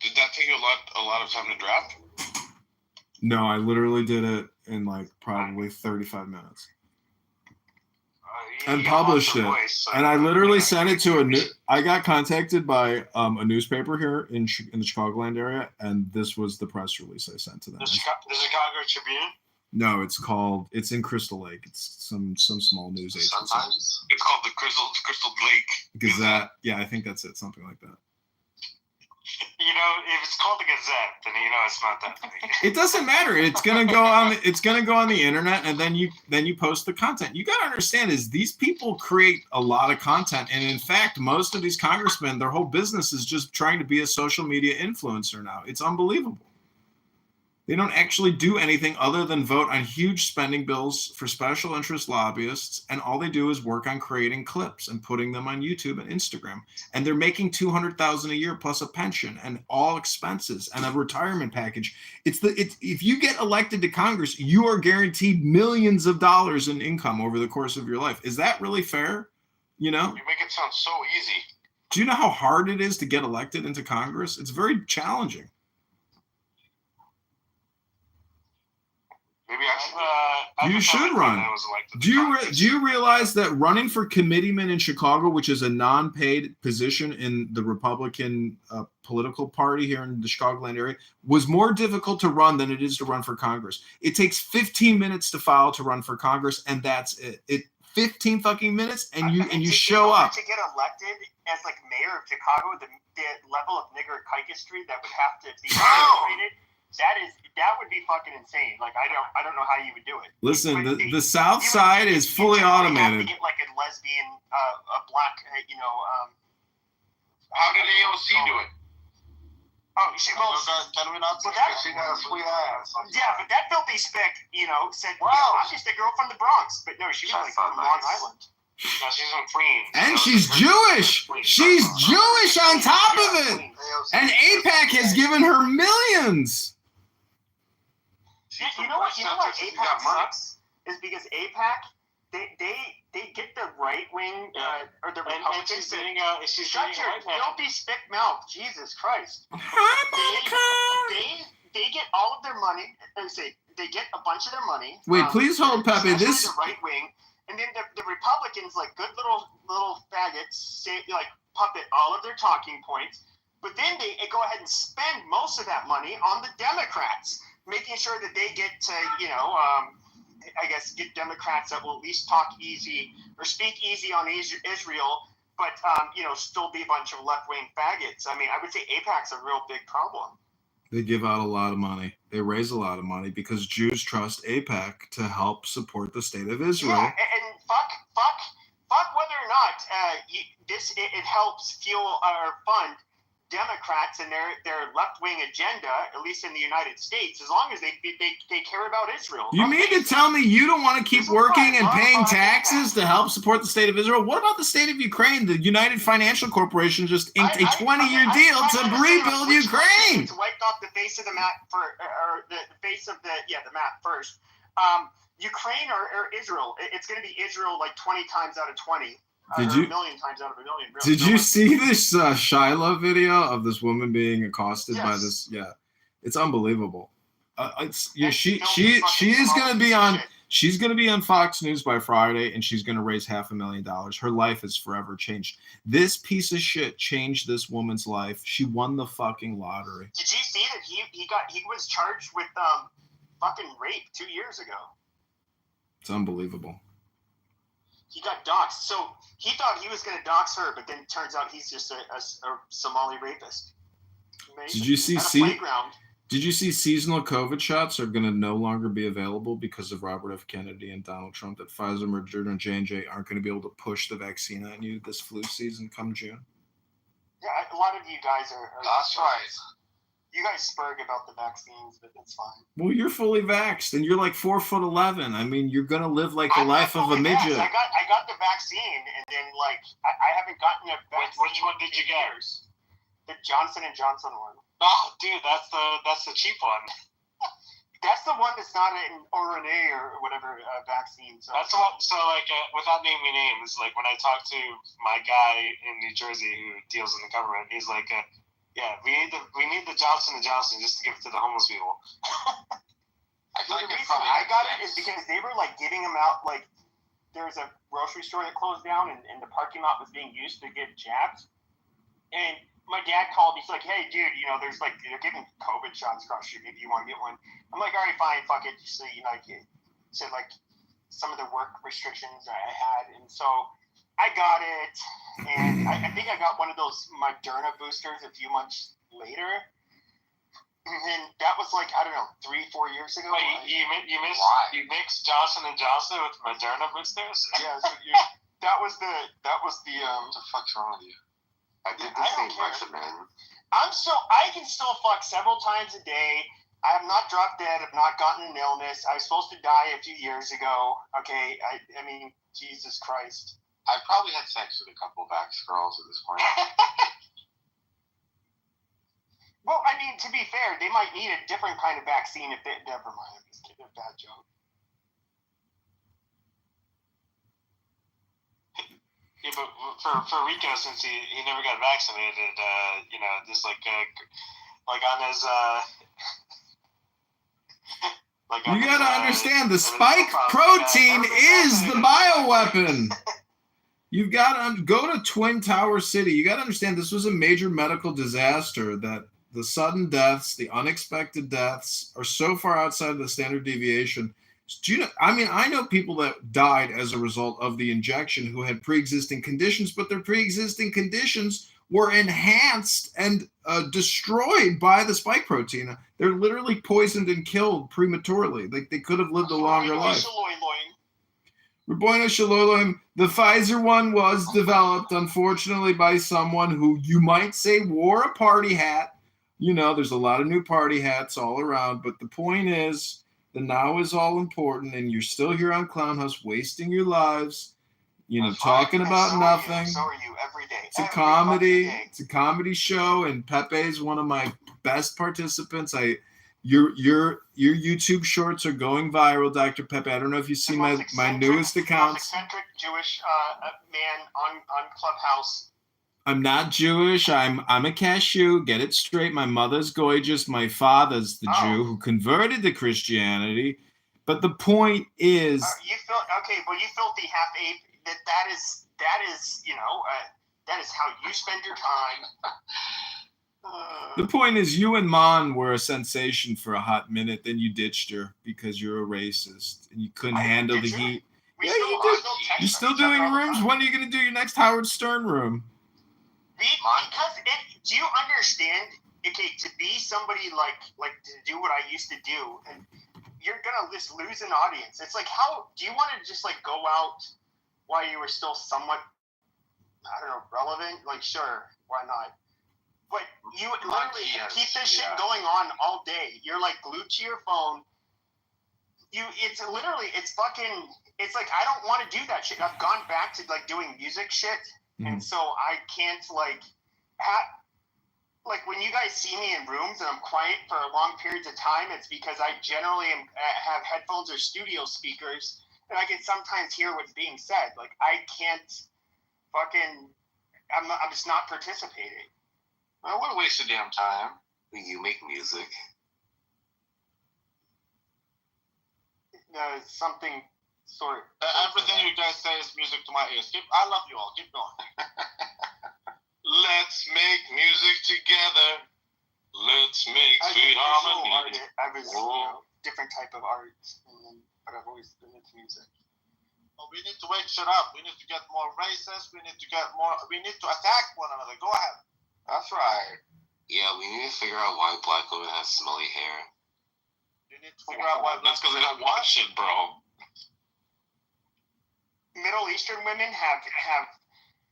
Did that take you a lot of time to draft? No, I literally did it in like probably 35 minutes. And published it. And I literally sent it to I got contacted by a newspaper here in the Chicagoland area, and this was the press release I sent to them. The Chicago Tribune? No, it's in Crystal Lake. It's some small news agency. Sometimes it's called the Crystal Lake Gazette. Yeah, I think that's it, something like that. You know, if it's called the Gazette, then you know it's not that big. It doesn't matter. It's gonna go on the internet, and then you post the content. You gotta understand is these people create a lot of content, and in fact, most of these congressmen, their whole business is just trying to be a social media influencer now. It's unbelievable. They don't actually do anything other than vote on huge spending bills for special interest lobbyists, and all they do is work on creating clips and putting them on YouTube and Instagram. And they're making $200,000 a year plus a pension and all expenses and a retirement package. If you get elected to Congress, you are guaranteed millions of dollars in income over the course of your life. Is that really fair? You know? You make it sound so easy. Do you know how hard it is to get elected into Congress? It's very challenging. Maybe you should run. Do you realize that running for committeeman in Chicago, which is a non-paid position in the Republican political party here in the Chicagoland area, was more difficult to run than it is to run for Congress? It takes 15 minutes to file to run for Congress, and that's it. 15 fucking minutes, and you show up. To get elected as like mayor of Chicago, the level of nigger-kikistry that would have to be created. That would be fucking insane. Like I don't know how you would do it. Listen, the South Side is fully automated. You have to get like a lesbian, a black, How did AOC do it? Oh, she, well, Can we not? But that- She got a sweet ass. yeah, but that filthy speck, said, Wow. I'm just a girl from the Bronx. But no, she was That's like from not Long nice. Island. No, she's from Queens. And she's Jewish. She's Jewish on top of it. And AIPAC has given her millions. You know what AIPAC sucks? Is because AIPAC, they get the right wing or the Republicans. And she's Shut dating your a white man. filthy spick mouth, Jesus Christ! They get all of their money. They get a bunch of their money. Wait, please hold, Pepe. Especially This. the right wing, and then the Republicans, like good little faggots, say like puppet all of their talking points. But then they go ahead and spend most of that money on the Democrats, making sure that they get to, I guess, get Democrats that will at least talk easy or speak easy on Israel, but, still be a bunch of left-wing faggots. I mean, I would say AIPAC's a real big problem. They give out a lot of money. They raise a lot of money because Jews trust AIPAC to help support the state of Israel. Yeah, and fuck whether or not it helps fuel or fund Democrats and their left-wing agenda, at least in the United States, as long as they care about Israel. You mean to tell me you don't want to keep working and paying taxes to help support the state of Israel? What about the state of Ukraine? The United Financial Corporation just inked a 20-year deal to rebuild Ukraine. It's wiped off the face of the map or the face of the map first. Ukraine or Israel? It's going to be Israel like 20 times out of 20. A million times out of a million. Really. Did you see this Shiloh video of this woman being accosted by this? Yeah, it's unbelievable. She is going to be on. She's going to be on Fox News by Friday, and she's going to raise $500,000. Her life is forever changed. This piece of shit changed this woman's life. She won the fucking lottery. Did you see that he was charged with fucking rape 2 years ago? It's unbelievable. He got doxxed. So he thought he was going to dox her, but then it turns out he's just a Somali rapist. Amazing. Did you see seasonal COVID shots are going to no longer be available because of Robert F. Kennedy and Donald Trump, that Pfizer, Moderna, and J&J aren't going to be able to push the vaccine on you this flu season come June? Yeah, a lot of you guys are That's right. You guys spurg about the vaccines, but that's fine. Well, you're fully vaxxed, and you're like 4'11". I mean, you're gonna live like the life of a midget. I got the vaccine, and then I haven't gotten a vaccine. Which one did you get? The Johnson & Johnson one. Oh, dude, that's the cheap one. That's the one that's not an RNA or whatever vaccine. So that's the one. So without naming names, like when I talk to my guy in New Jersey who deals in the government, he's like. Yeah, we need the Johnson & Johnson just to give it to the homeless people. The reason I got it is because they were giving them out. There was a grocery store that closed down, and the parking lot was being used to get jabs. And my dad called. He's like, "Hey, dude, there's they're giving COVID shots across the street. Maybe you want to get one." I'm like, "All right, fine, fuck it." So he said some of the work restrictions I had, and so. I got it, and I think I got one of those Moderna boosters a few months later, and then that was 3-4 years ago. Wait, you mixed Johnson & Johnson with Moderna boosters? Yeah, so that was the what the fuck's wrong with you? I did the same question, man. I can still fuck several times a day. I have not dropped dead. I've not gotten an illness. I was supposed to die a few years ago. Okay, I mean, Jesus Christ. I probably had sex with a couple of vax girls at this point. Well, I mean, to be fair, they might need a different kind of vaccine if they... Never mind, I'm just kidding. A bad joke. Yeah, but for Rico, since he never got vaccinated, just on his... you gotta understand, the spike protein is the bioweapon. You've got to go to Twin Tower City. You got to understand this was a major medical disaster, that the sudden deaths, the unexpected deaths are so far outside of the standard deviation. I know people that died as a result of the injection who had pre-existing conditions, but their pre-existing conditions were enhanced and destroyed by the spike protein. They're literally poisoned and killed prematurely. They could have lived a longer life. Reboino Shaloloim, the Pfizer one was developed, unfortunately, by someone who you might say wore a party hat. there's a lot of new party hats all around. But the point is, the now is all important, and you're still here on Clown House wasting your lives, talking about nothing. So are you every day. It's a comedy. It's a comedy show, and Pepe is one of my best participants. Your YouTube shorts are going viral, Dr. Pepe. I don't know if you've seen my newest accounts. Most eccentric Jewish man on Clubhouse. I'm not Jewish. I'm a cashew. Get it straight. My mother's gorgeous. My father's the Jew who converted to Christianity. But the point is, you filthy half ape. That is that is how you spend your time. The point is, you and Mon were a sensation for a hot minute. Then you ditched her because you're a racist and you couldn't handle the heat. You're still doing rooms. When are you going to do your next Howard Stern room? Because do you understand? Okay, to be somebody like to do what I used to do, and you're gonna just lose an audience. It's like, how do you want to just like go out while you were still somewhat, I don't know, relevant? Like, sure, why not? But you literally keep this shit going on all day. You're like glued to your phone. It's like, I don't want to do that shit. I've gone back to like doing music shit. And so I can't like when you guys see me in rooms and I'm quiet for long periods of time, it's because I generally have headphones or studio speakers, and I can sometimes hear what's being said. Like, I can't I'm just not participating. I wouldn't waste your damn time when you make music. Something sort of. Everything you guys say is music to my ears. I love you all. Keep going. Let's make music together. Let's make sweet harmony. I was different type of art, but I've always been into music. Well, we need to wake shit up. We need to get more racist. We need to attack one another. Go ahead. That's right. Yeah, we need to figure out why black women have smelly hair. You need to figure out why. That's because they don't watch it, bro. Middle Eastern women have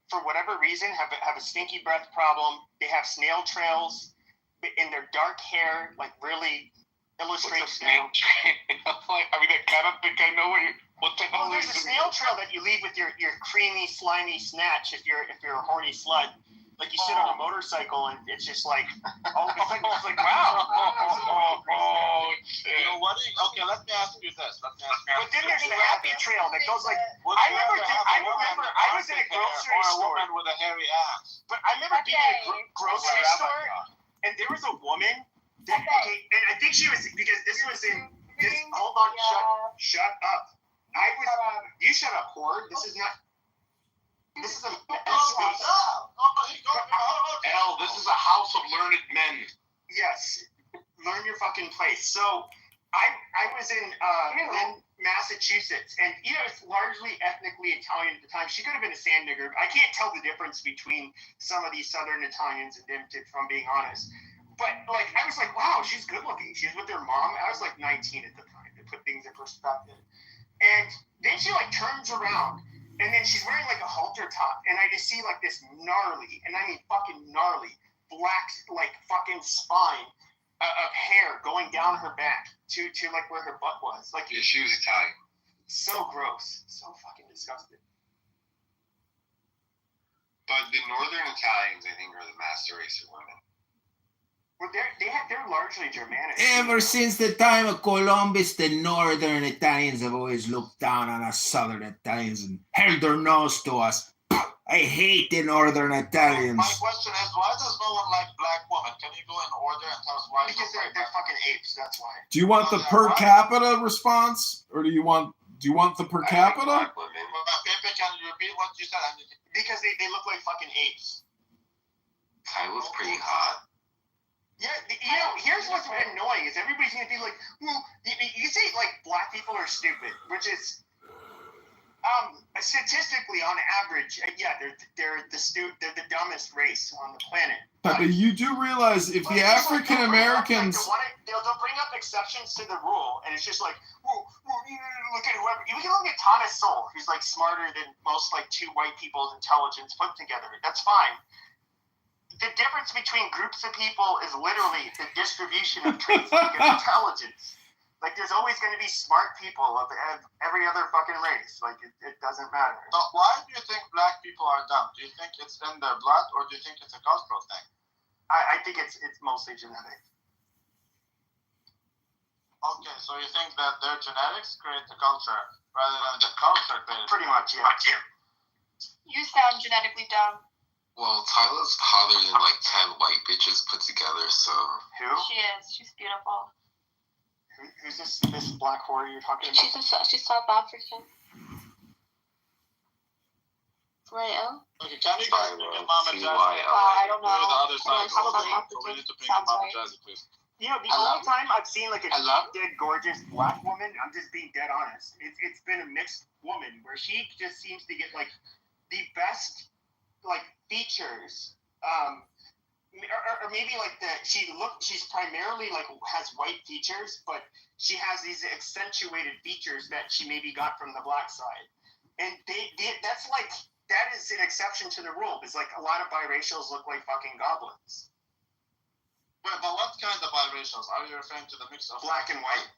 for whatever reason have a stinky breath problem. They have snail trails in their dark hair, like really illustrates snail trail. I kind of think I know what the hell there's a snail trail that you leave with your creamy, slimy snatch if you're a horny slut. Like, you sit on a motorcycle and it's just like, it's like wow. You know what? Okay, let me ask you this. But then there's the happy trail that goes like, I remember I was in a grocery store. Or a woman with a hairy ass. But I remember being in a grocery store and there was a woman that, and I think she was, because this was in, hold on, shut up. You shut up, whore. This is not. This is a space. L, this is a house of learned men. Yes. Learn your fucking place. So, I was in Massachusetts, and it's largely ethnically Italian at the time. She could have been a sand nigger. I can't tell the difference between some of these Southern Italians and them, if I'm being honest. But, like, I was like, wow, she's good looking. She's with her mom. I was like 19 at the time, to put things in perspective. And then she, like, turns around. And then she's wearing like a halter top, and I just see like this gnarly, and I mean fucking gnarly, black like fucking spine of hair going down her back to like where her butt was. Like, yeah, she was Italian. So gross, so fucking disgusting. But the Northern Italians, I think, are the master race of women. Well, they're largely Germanic. Ever since the time of Columbus, the Northern Italians have always looked down on us Southern Italians and held their nose to us. I hate the Northern Italians. My question is, why does no one like black women? Can you go in order and tell us why? Because they're fucking apes. That's why. Do you want the per capita response, or do you want the per capita? Can you repeat what you said? Because they look like fucking apes. Kyla's pretty hot. Yeah, here's what's been annoying is everybody's gonna be like, well, you say like black people are stupid, which is statistically on average, they're the dumbest race on the planet. But you do realize if the African Americans, they'll bring up exceptions to the rule, and it's just like, well, look at whoever. You can look at Thomas Sowell, who's like smarter than most like two white people's intelligence put together. That's fine. the difference between groups of people is literally the distribution of traits like intelligence. Like, there's always going to be smart people of every other fucking race. Like, it doesn't matter. So why do you think black people are dumb? Do you think it's in their blood, or do you think it's a cultural thing? I think it's mostly genetic. Okay, so you think that their genetics create the culture rather than the culture creates Pretty much, yeah. You sound genetically dumb. Well, Tyler's hotter than like 10 white bitches put together, so. Who? She is. She's beautiful. Who's this black whore you're talking about? She's South African. Rayo? Okay, can you guys ping in Mama Jazzy? I don't know. Go to the other side. Probably So we need to ping in Mama Jazzy, please. You know, the only time I've seen like a dead gorgeous black woman, I'm just being dead honest, it's been a mixed woman where she just seems to get like the best like features. Or maybe like she's primarily like has white features, but she has these accentuated features that she maybe got from the black side. And that is an exception to the rule. It's like a lot of biracials look like fucking goblins. Wait, but what kind of biracials? Are you referring to the mix of black and white?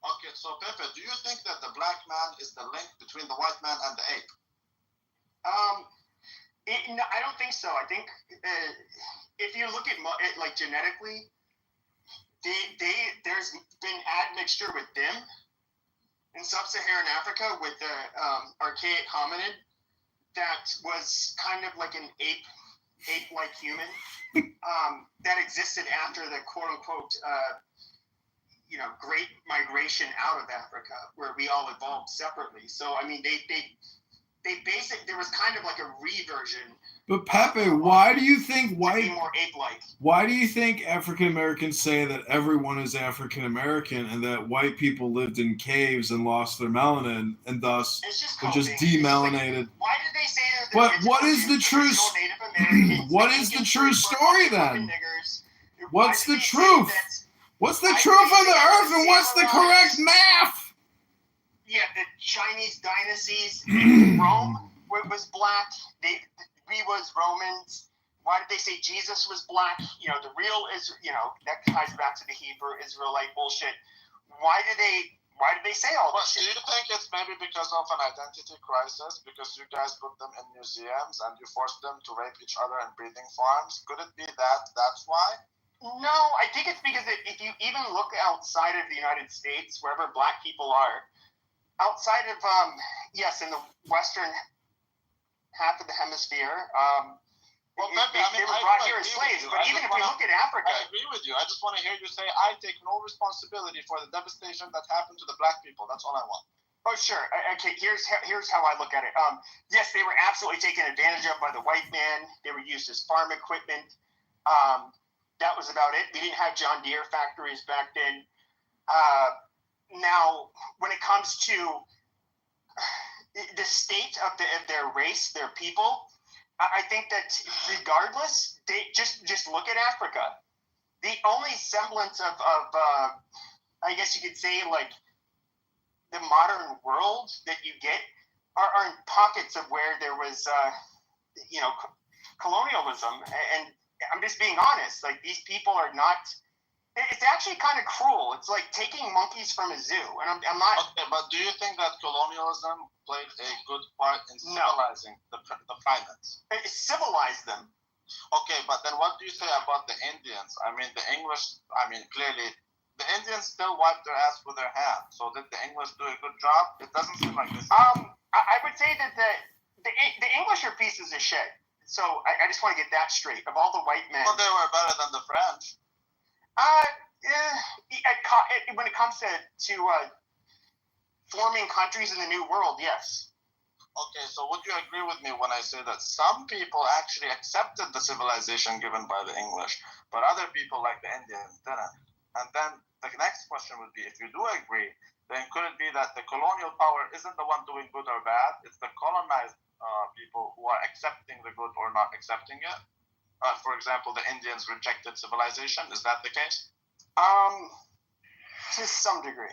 Okay, so Pepe, do you think that the black man is the link between the white man and the ape? No, I don't think so. I think if you look at it like genetically, there's been admixture with them in sub-Saharan Africa with the archaic hominid that was kind of like an ape-like human that existed after the quote-unquote great migration out of Africa, where we all evolved separately. So I mean, there was kind of like a reversion. But Pepe, why do you think more ape-like? Why do you think African Americans say that everyone is African American and that white people lived in caves and lost their melanin and thus were just demelanated? Why did they say that? But what is the true? What is the true story then? What's the truth? What's the truth of the earth and what's the correct math? Yeah, the Chinese dynasties, Rome was black. We was Romans. Why did they say Jesus was black? The real is, that ties back to the Hebrew Israelite bullshit. Why did they say all this shit? Do you think it's maybe because of an identity crisis? Because you guys put them in museums and you forced them to rape each other in breeding farms? Could it be that's why? No, I think it's because if you even look outside of the United States, wherever black people are, outside of, in the western half of the hemisphere, they were brought here as slaves. But even if we look at Africa... I agree with you. I just want to hear you say, I take no responsibility for the devastation that happened to the black people. That's all I want. Oh, sure. Okay, here's how I look at it. Yes, they were absolutely taken advantage of by the white man. They were used as farm equipment. That was about it. We didn't have John Deere factories back then. Now, when it comes to the state of their race, their people, I think that regardless, they just look at Africa. The only semblance of I guess you could say, like, the modern world that you get are in pockets of where there was, colonialism. And I'm just being honest. Like, these people are not... It's actually kind of cruel. It's like taking monkeys from a zoo, and I'm not. Okay, but do you think that colonialism played a good part in civilizing the primates? It civilized them. Okay, but then what do you say about the Indians? I mean, the English. I mean, clearly, the Indians still wiped their ass with their hands. So did the English do a good job? It doesn't seem like this. I would say that the English are pieces of shit. So I just want to get that straight. Of all the white men, well, they were better than the French. When it comes to forming countries in the New World, yes. Okay, so would you agree with me when I say that some people actually accepted the civilization given by the English, but other people, like the Indians, didn't? And then the next question would be, if you do agree, then could it be that the colonial power isn't the one doing good or bad? It's the colonized people who are accepting the good or not accepting it? For example, the Indians rejected civilization. Is that the case? To some degree.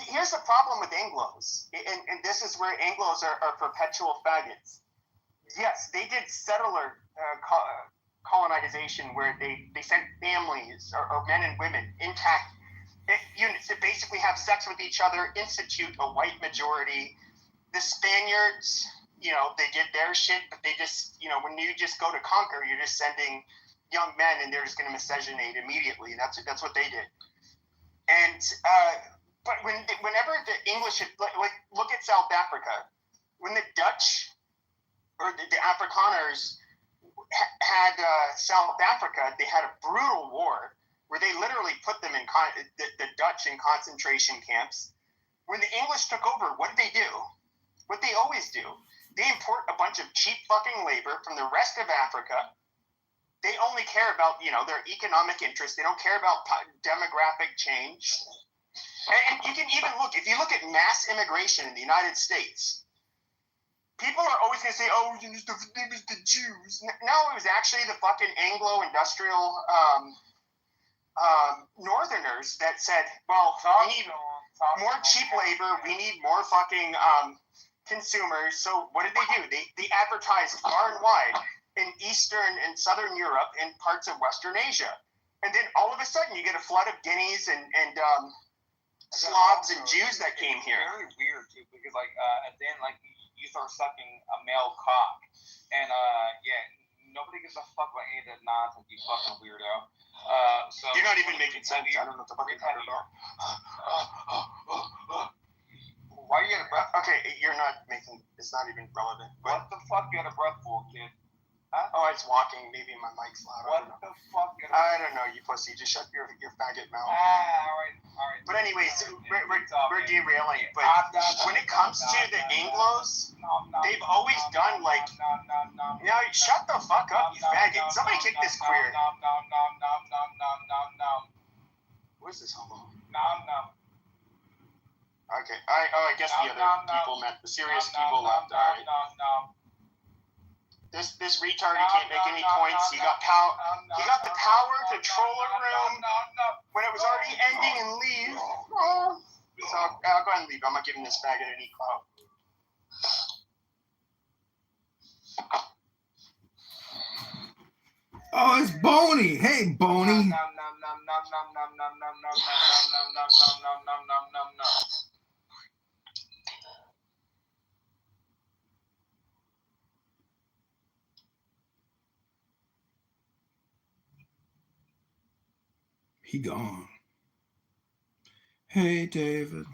Here's the problem with Anglos, and this is where Anglos are perpetual faggots. Yes, they did settler colonization where they sent families or men and women intact units to basically have sex with each other, institute a white majority. The Spaniards, they did their shit, but they just, when you just go to conquer, you're just sending young men and they're just going to miscegenate immediately. That's what they did. And but whenever the English, like look at South Africa, when the Dutch or the Afrikaners had South Africa, they had a brutal war where they literally put them in the Dutch in concentration camps. When the English took over, what did they do? What they always do. They import a bunch of cheap fucking labor from the rest of Africa. They only care about, their economic interests. They don't care about demographic change. And you can even look, if you look at mass immigration in the United States, people are always going to say, oh, it was the Jews. No, it was actually the fucking Anglo-industrial Northerners that said, well, we need more cheap labor. We need more fucking consumers. So what did they do? They advertised far and wide in Eastern and Southern Europe and parts of Western Asia. And then all of a sudden you get a flood of Guineas and Slavs and Jews that came here. It's very weird, too, because, and then, you start sucking a male cock. And, nobody gives a fuck about any of that nonsense, you fucking weirdo. So you're not even making sense. I don't know what the fuck you're talking about. Why are you out of breath? Okay, you're not making. It's not even relevant. What the fuck you out of breath for, kid? Huh? Oh, I was walking. Maybe my mic's loud. What the fuck? I don't know, you pussy. Just shut your faggot mouth. All right. But anyways, we're derailing. But when it comes to the Anglos, they've always done shut the fuck up, you faggot. Somebody kick this queer. Where's this homo? Okay. I guess the other people meant the serious people left. All right. This retard, he can't make any points. He got power. He got the power to troll a room when it was already ending and leave. So I'll go ahead and leave. I'm not giving this faggot any clout. Oh, it's Boney. Hey, Boney. He gone. Hey, David.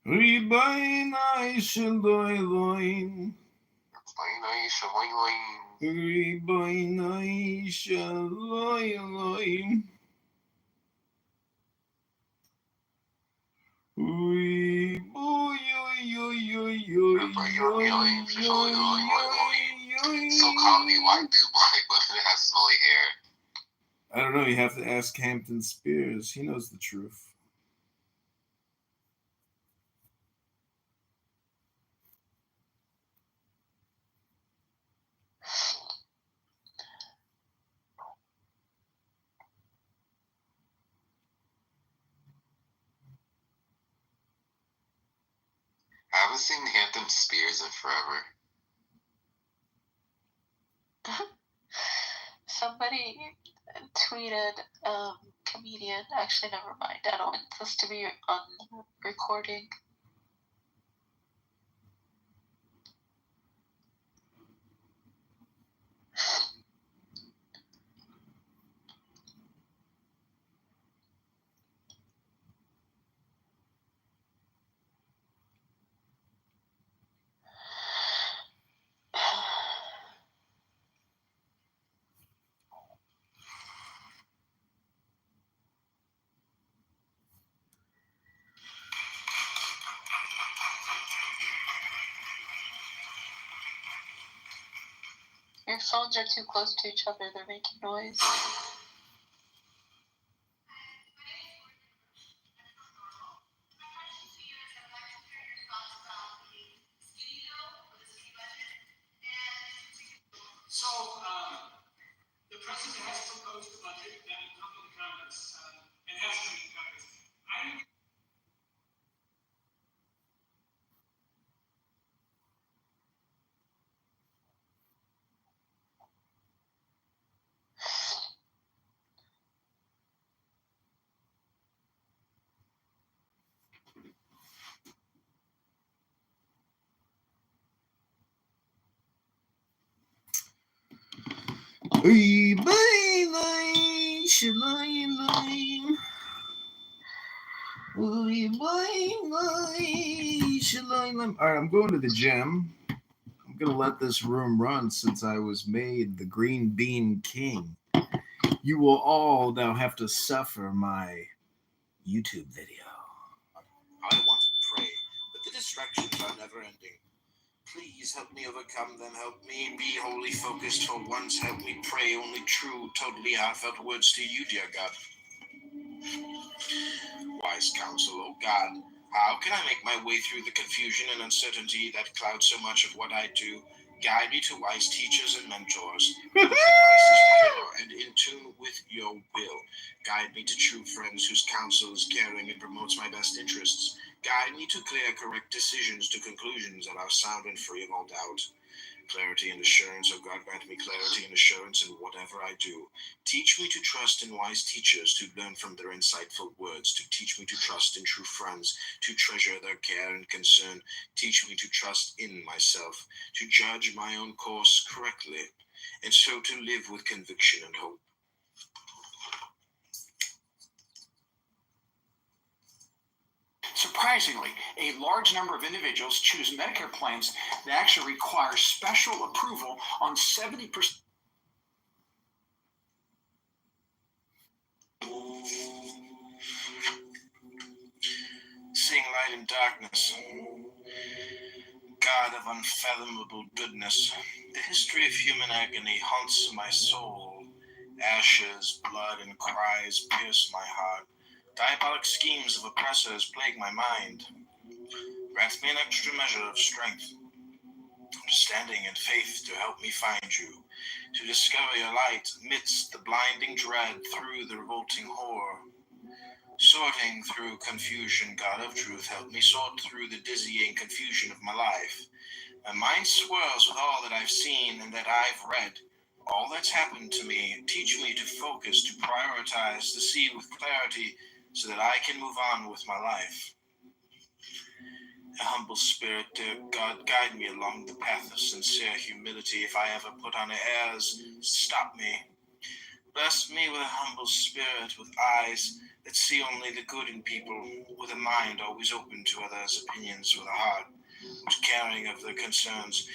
Ribain Aishaloi Loin. Ribain Aishaloi Loin. So comedy, why do black women have smelly hair? I don't know. You have to ask Hampton Spears. He knows the truth. I haven't seen Hampton Spears in forever. Somebody tweeted, comedian, actually never mind, I don't want this to be on recording. Your phones are too close to each other. They're making noise. So, the president has proposed a budget that will come to the Congress and has come to Congress. All right, I'm going to the gym. I'm going to let this room run since I was made the Green Bean King. You will all now have to suffer my YouTube video. I want to pray, but the distractions are never ending. Please help me overcome them. Help me be wholly focused for once. Help me pray only true, totally heartfelt words to you, dear God. Wise counsel, oh God, how can I make my way through the confusion and uncertainty that cloud so much of what I do? Guide me to wise teachers and mentors, whose advice is pure and in tune with your will. Guide me to true friends whose counsel is caring and promotes my best interests. Guide me to clear, correct decisions to conclusions that are sound and free of all doubt. Clarity and assurance, oh God, grant me clarity and assurance in whatever I do. Teach me to trust in wise teachers, to learn from their insightful words, to teach me to trust in true friends, to treasure their care and concern. Teach me to trust in myself, to judge my own course correctly, and so to live with conviction and hope. Surprisingly, a large number of individuals choose Medicare plans that actually require special approval on 70%. Seeing light in darkness, God of unfathomable goodness, the history of human agony haunts my soul. Ashes, blood, and cries pierce my heart. Diabolic schemes of oppressors plague my mind. Grant me an extra measure of strength, understanding, and faith to help me find you, to discover your light amidst the blinding dread, through the revolting horror. Sorting through confusion, God of truth, help me sort through the dizzying confusion of my life. My mind swirls with all that I've seen and that I've read, all that's happened to me. Teach me to focus, to prioritize, to see with clarity, so that I can move on with my life. A humble spirit, dear God, guide me along the path of sincere humility. If I ever put on airs, stop me. Bless me with a humble spirit, with eyes that see only the good in people, with a mind always open to others' opinions, with a heart which caring of their concerns.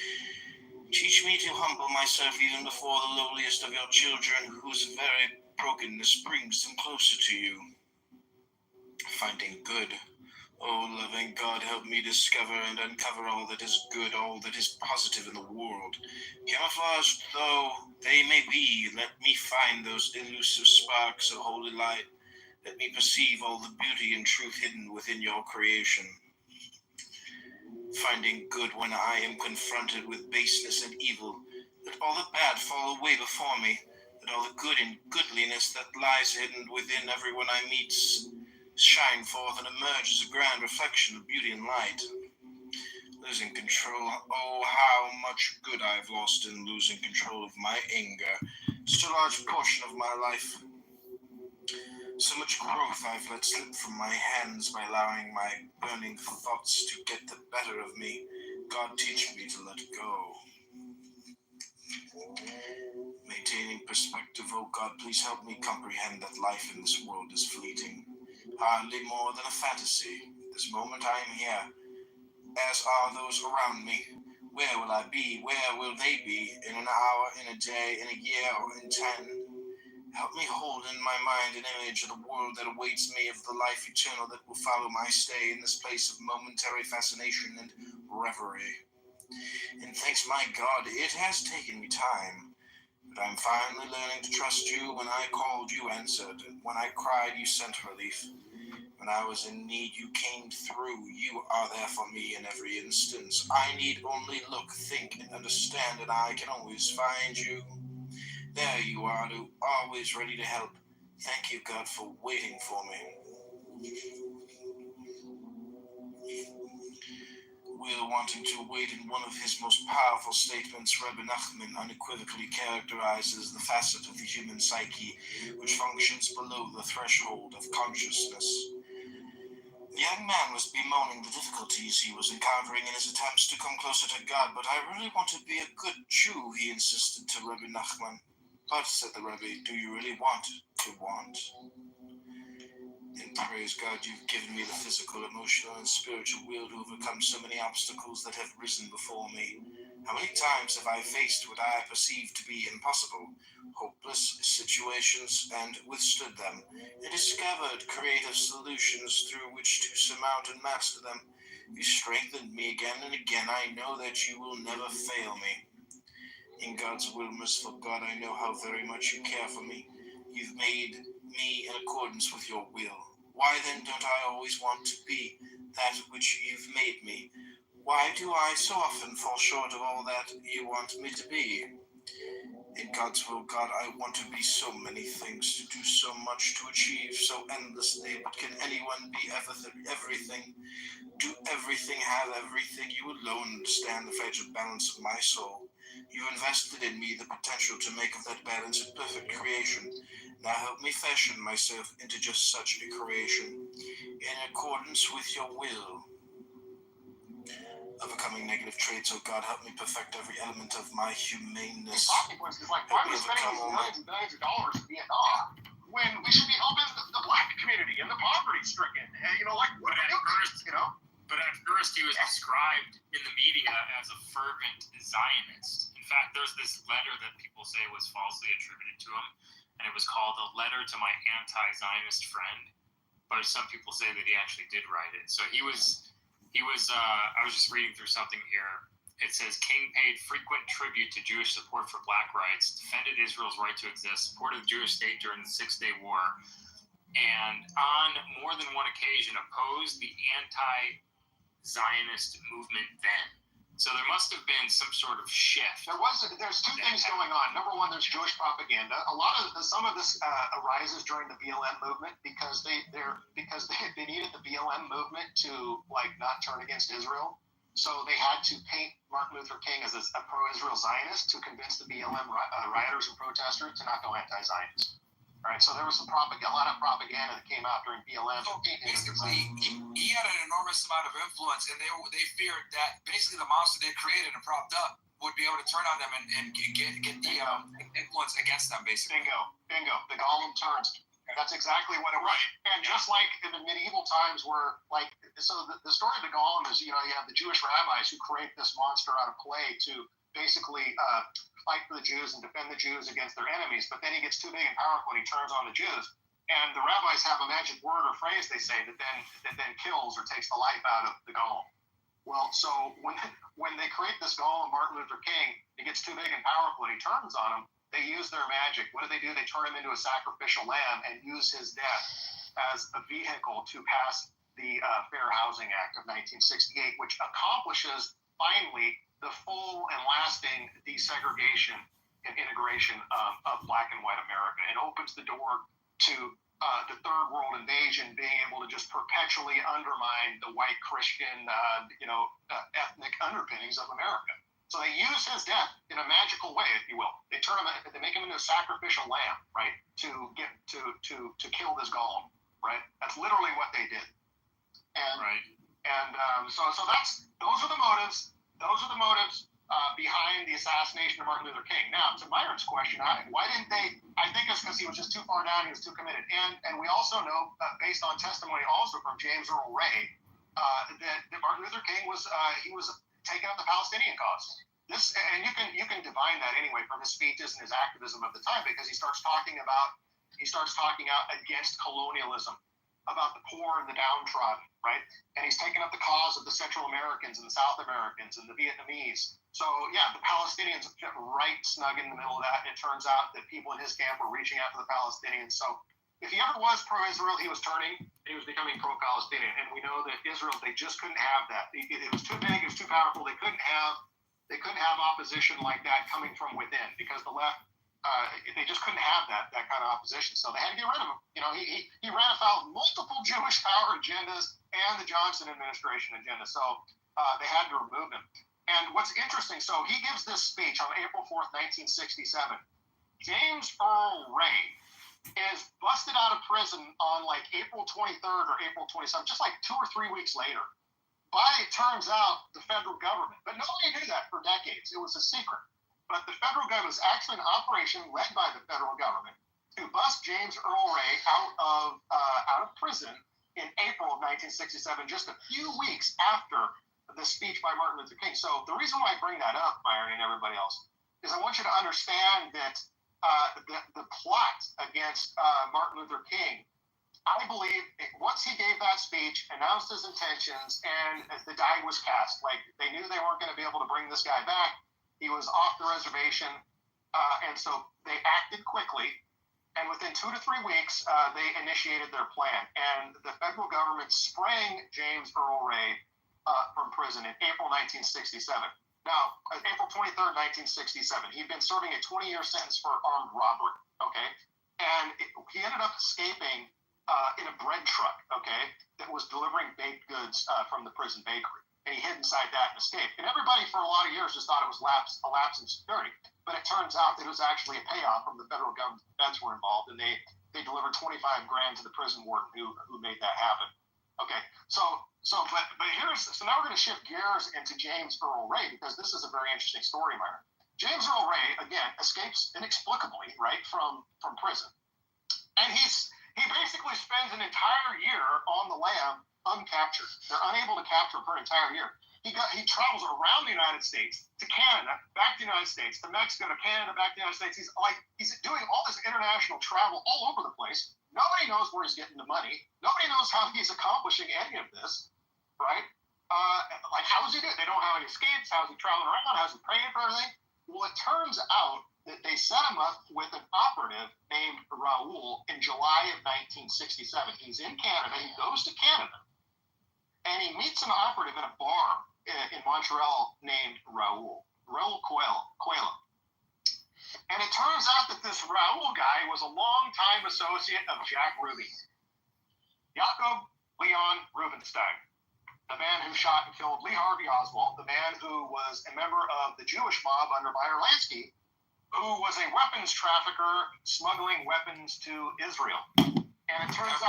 Teach me to humble myself even before the lowliest of your children, whose very brokenness brings them closer to you. Finding good. Oh, loving God, help me discover and uncover all that is good, all that is positive in the world. Camouflaged though they may be, let me find those elusive sparks of holy light. Let me perceive all the beauty and truth hidden within your creation. Finding good when I am confronted with baseness and evil, let all the bad fall away before me, that all the good and goodliness that lies hidden within everyone I meet shine forth and emerge as a grand reflection of beauty and light. Losing control, oh, how much good I've lost in losing control of my anger. Such a large portion of my life. So much growth I've let slip from my hands by allowing my burning thoughts to get the better of me. God, teach me to let go. Maintaining perspective, oh God, please help me comprehend that life in this world is fleeting, hardly more than a fantasy. This moment I am here, as are those around me. Where will I be? Where will they be? In an hour, in a day, in a year, or in 10? Help me hold in my mind an image of the world that awaits me, of the life eternal that will follow my stay in this place of momentary fascination and reverie. And thanks my God, it has taken me time. But I'm finally learning to trust you. When I called, you answered. When I cried, you sent relief. When I was in need, you came through. You are there for me in every instance. I need only look, think, and understand, and I can always find you. There you are, always ready to help. Thank you, God, for waiting for me. Will wanting to wait in one of his most powerful statements, Rebbe Nachman unequivocally characterizes the facet of the human psyche which functions below the threshold of consciousness. The young man was bemoaning the difficulties he was encountering in his attempts to come closer to God. But I really want to be a good Jew, he insisted to Rebbe Nachman. But, said the Rebbe, do you really want to want? And praise God, you've given me the physical, emotional, and spiritual will to overcome so many obstacles that have risen before me. How many times have I faced what I perceived to be impossible, hopeless situations, and withstood them, and discovered creative solutions through which to surmount and master them. You strengthened me again and again. I know that you will never fail me. In God's will, merciful God, I know how very much you care for me. You've made me in accordance with your will. Why then don't I always want to be that which you've made me? Why do I so often fall short of all that you want me to be? In God's will, God, I want to be so many things, to do so much, to achieve so endlessly, but can anyone be everything? Do everything, have everything? You alone understand the fragile balance of my soul. You've invested in me the potential to make of that balance a perfect creation. Now help me fashion myself into just such a creation, in accordance with your will. Overcoming negative traits, oh God, help me perfect every element of my humaneness. Consequences, like, why are we spending these millions and billions of dollars in Vietnam when we should be helping the black community and the poverty-stricken? And, like, what are we doing? But at first he was described in the media as a fervent Zionist. In fact, there's this letter that people say was falsely attributed to him, and it was called A Letter to My Anti-Zionist Friend. But some people say that he actually did write it. So he was I was just reading through something here. It says, King paid frequent tribute to Jewish support for black rights, defended Israel's right to exist, supported the Jewish state during the Six-Day War, and on more than one occasion opposed the anti-Zionist movement then. So there must have been some sort of shift. There's two things going on. Number one, there's Jewish propaganda. Some of this arises during the BLM movement because they needed the BLM movement to not turn against Israel. So they had to paint Martin Luther King as a pro-Israel Zionist to convince the BLM rioters and protesters to not go anti-Zionist. All right, so there was a lot of propaganda that came out during BLM. So basically, he had an enormous amount of influence, and they feared that basically the monster they created and propped up would be able to turn on them and get the influence against them, basically. Bingo. The golem turns. That's exactly what it was. Right. And just like in the medieval times where, the story of the golem is, you have the Jewish rabbis who create this monster out of clay to basically fight for the Jews and defend the Jews against their enemies, but then he gets too big and powerful and he turns on the Jews. And the rabbis have a magic word or phrase, they say, that then kills or takes the life out of the golem. Well, so when they create this golem, Martin Luther King, he gets too big and powerful and he turns on him, they use their magic. What do? They turn him into a sacrificial lamb and use his death as a vehicle to pass the Fair Housing Act of 1968, which accomplishes, finally, the full and lasting desegregation and integration of black and white America. It opens the door to the third world invasion being able to just perpetually undermine the white Christian, ethnic underpinnings of America. So they use his death in a magical way, if you will. They make him into a sacrificial lamb, right, to kill this golem, right? That's literally what they did. And right. And so those are the motives. Those are the motives behind the assassination of Martin Luther King. Now, to Myron's question, why didn't they? I think it's because he was just too far down. He was too committed. And we also know, based on testimony also from James Earl Ray, that Martin Luther King was taking up the Palestinian cause. And you can divine that anyway from his speeches and his activism of the time, because he starts talking out against colonialism, about the poor and the downtrodden, right? And he's taken up the cause of the Central Americans and the South Americans and the Vietnamese So, yeah, the Palestinians fit right snug in the middle of that. It turns out that people in his camp were reaching out to the Palestinians. So if he ever was pro-Israel, he was turning, and he was becoming pro-Palestinian. And we know that Israel, they just couldn't have that. It was too big, it was too powerful. They couldn't have opposition like that coming from within, because the left, they just couldn't have that kind of opposition. So they had to get rid of him. You know, he ran afoul of multiple Jewish power agendas and the Johnson administration agenda. So they had to remove him. And what's interesting, so he gives this speech on April 4th, 1967. James Earl Ray is busted out of prison on like April 23rd or April 27th, just like 2 or 3 weeks later, by, it turns out, the federal government. But nobody knew that for decades. It was a secret. But the federal government was actually an operation led by the federal government to bust James Earl Ray out of prison in April of 1967, just a few weeks after the speech by Martin Luther King. So the reason why I bring that up, Myron, and everybody else, is I want you to understand that the plot against Martin Luther King, I believe, once he gave that speech, announced his intentions, and the die was cast. Like, they knew they weren't going to be able to bring this guy back. He was off the reservation, and so they acted quickly. And within 2 to 3 weeks, they initiated their plan. And the federal government sprang James Earl Ray from prison in April 1967. Now, April 23rd, 1967, he'd been serving a 20-year sentence for armed robbery, okay? And he ended up escaping in a bread truck, okay, that was delivering baked goods from the prison bakery. And he hid inside that and escaped. And everybody for a lot of years just thought it was a lapse in security. But it turns out that it was actually a payoff from the federal government. The feds were involved, and they delivered $25,000 to the prison warden who made that happen. Okay, but now we're going to shift gears into James Earl Ray, because this is a very interesting story, Myron. James Earl Ray, again, escapes inexplicably, right, from prison. And he basically spends an entire year on the lam uncaptured. They're unable to capture him for an entire year. He travels around the United States, to Canada, back to the United States, to Mexico, to Canada, back to the United States. He's doing all this international travel all over the place. Nobody knows where he's getting the money. Nobody knows how he's accomplishing any of this, right? Like, how is he doing? They don't know how he escapes. How is he traveling around? How is he praying for everything? Well, it turns out that they set him up with an operative named Raoul in July of 1967. He's in Canada. He goes to Canada, and he meets an operative in a bar in Montreal named Raoul Coelho. And it turns out that this Raoul guy was a longtime associate of Jack Ruby. Jacob Leon Rubenstein, the man who shot and killed Lee Harvey Oswald, the man who was a member of the Jewish mob under Meyer Lansky, who was a weapons trafficker smuggling weapons to Israel. And it turns